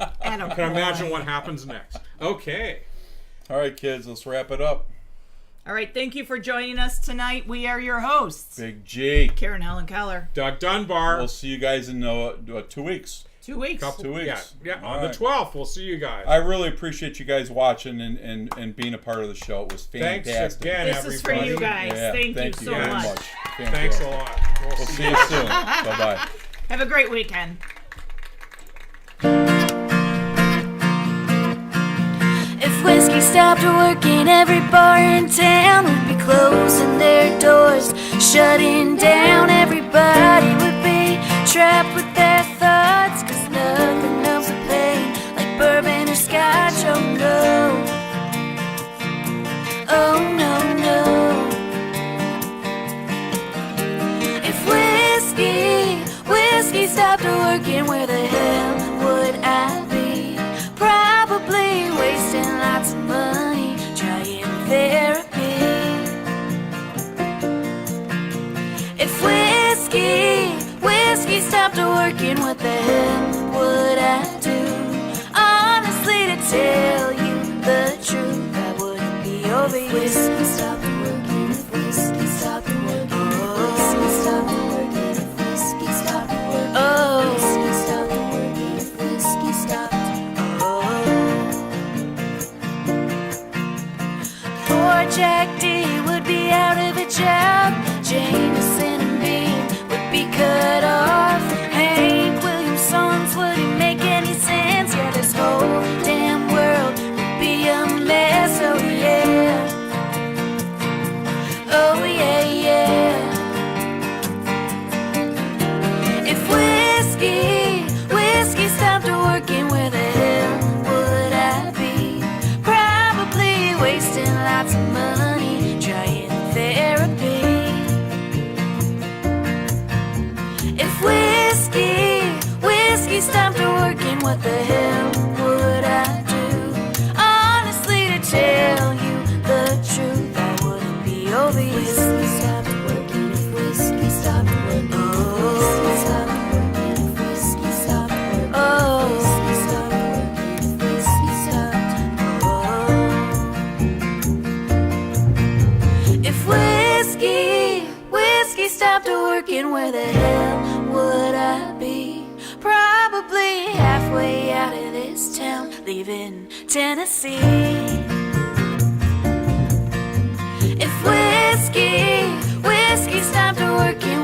can imagine what happens next. Okay. All right, kids, let's wrap it up. All right, thank you for joining us tonight. We are your hosts, Big G. Karen Helen Keller. Doug Dunbar. We'll see you guys in 2 weeks. 2 weeks. 2 weeks. Yeah, All on the right. 12th, we'll see you guys. I really appreciate you guys watching and being a part of the show. It was fantastic. Thanks again, This everybody. is for you guys. Yeah, Thank you so very much. Thanks a Fantastic. lot. We'll see you soon. Bye-bye. Have a great weekend. If whiskey stopped working, every bar in town would be closing their doors, shutting down. Everybody would be trapped with their thoughts, 'cause nothing else would play like bourbon or scotch. Oh no, oh no, no. If whiskey stopped working, where the hell would I be? Probably wasting lots of money trying therapy. If whiskey stopped working, what the hell would I do? Honestly, to tell you the truth, I wouldn't be over you. If whiskey stopped working, if whiskey stopped working, if whiskey stopped working, if whiskey stopped working, oh, whiskey stopped working, if whiskey stopped. Poor Jack D would be out of a job. Jameson and Bean would be cut off. Hank Williams songs wouldn't make any sense. Yeah, this whole damn world would be a mess. Oh yeah, oh yeah, yeah. If whiskey stopped working, where the hell would I be? Probably wasting lots of money trying therapy. If whiskey stopped working, what the hell would I do? Honestly, to tell you the truth, I wouldn't be over you. If whiskey stopped working, if whiskey stopped working, oh, whiskey stopped working, if whiskey stopped working, oh, whiskey stopped working, if whiskey stopped, oh. If whiskey stopped working, where the hell would I be? Probably halfway out of this town, leaving Tennessee. If whiskey stopped working,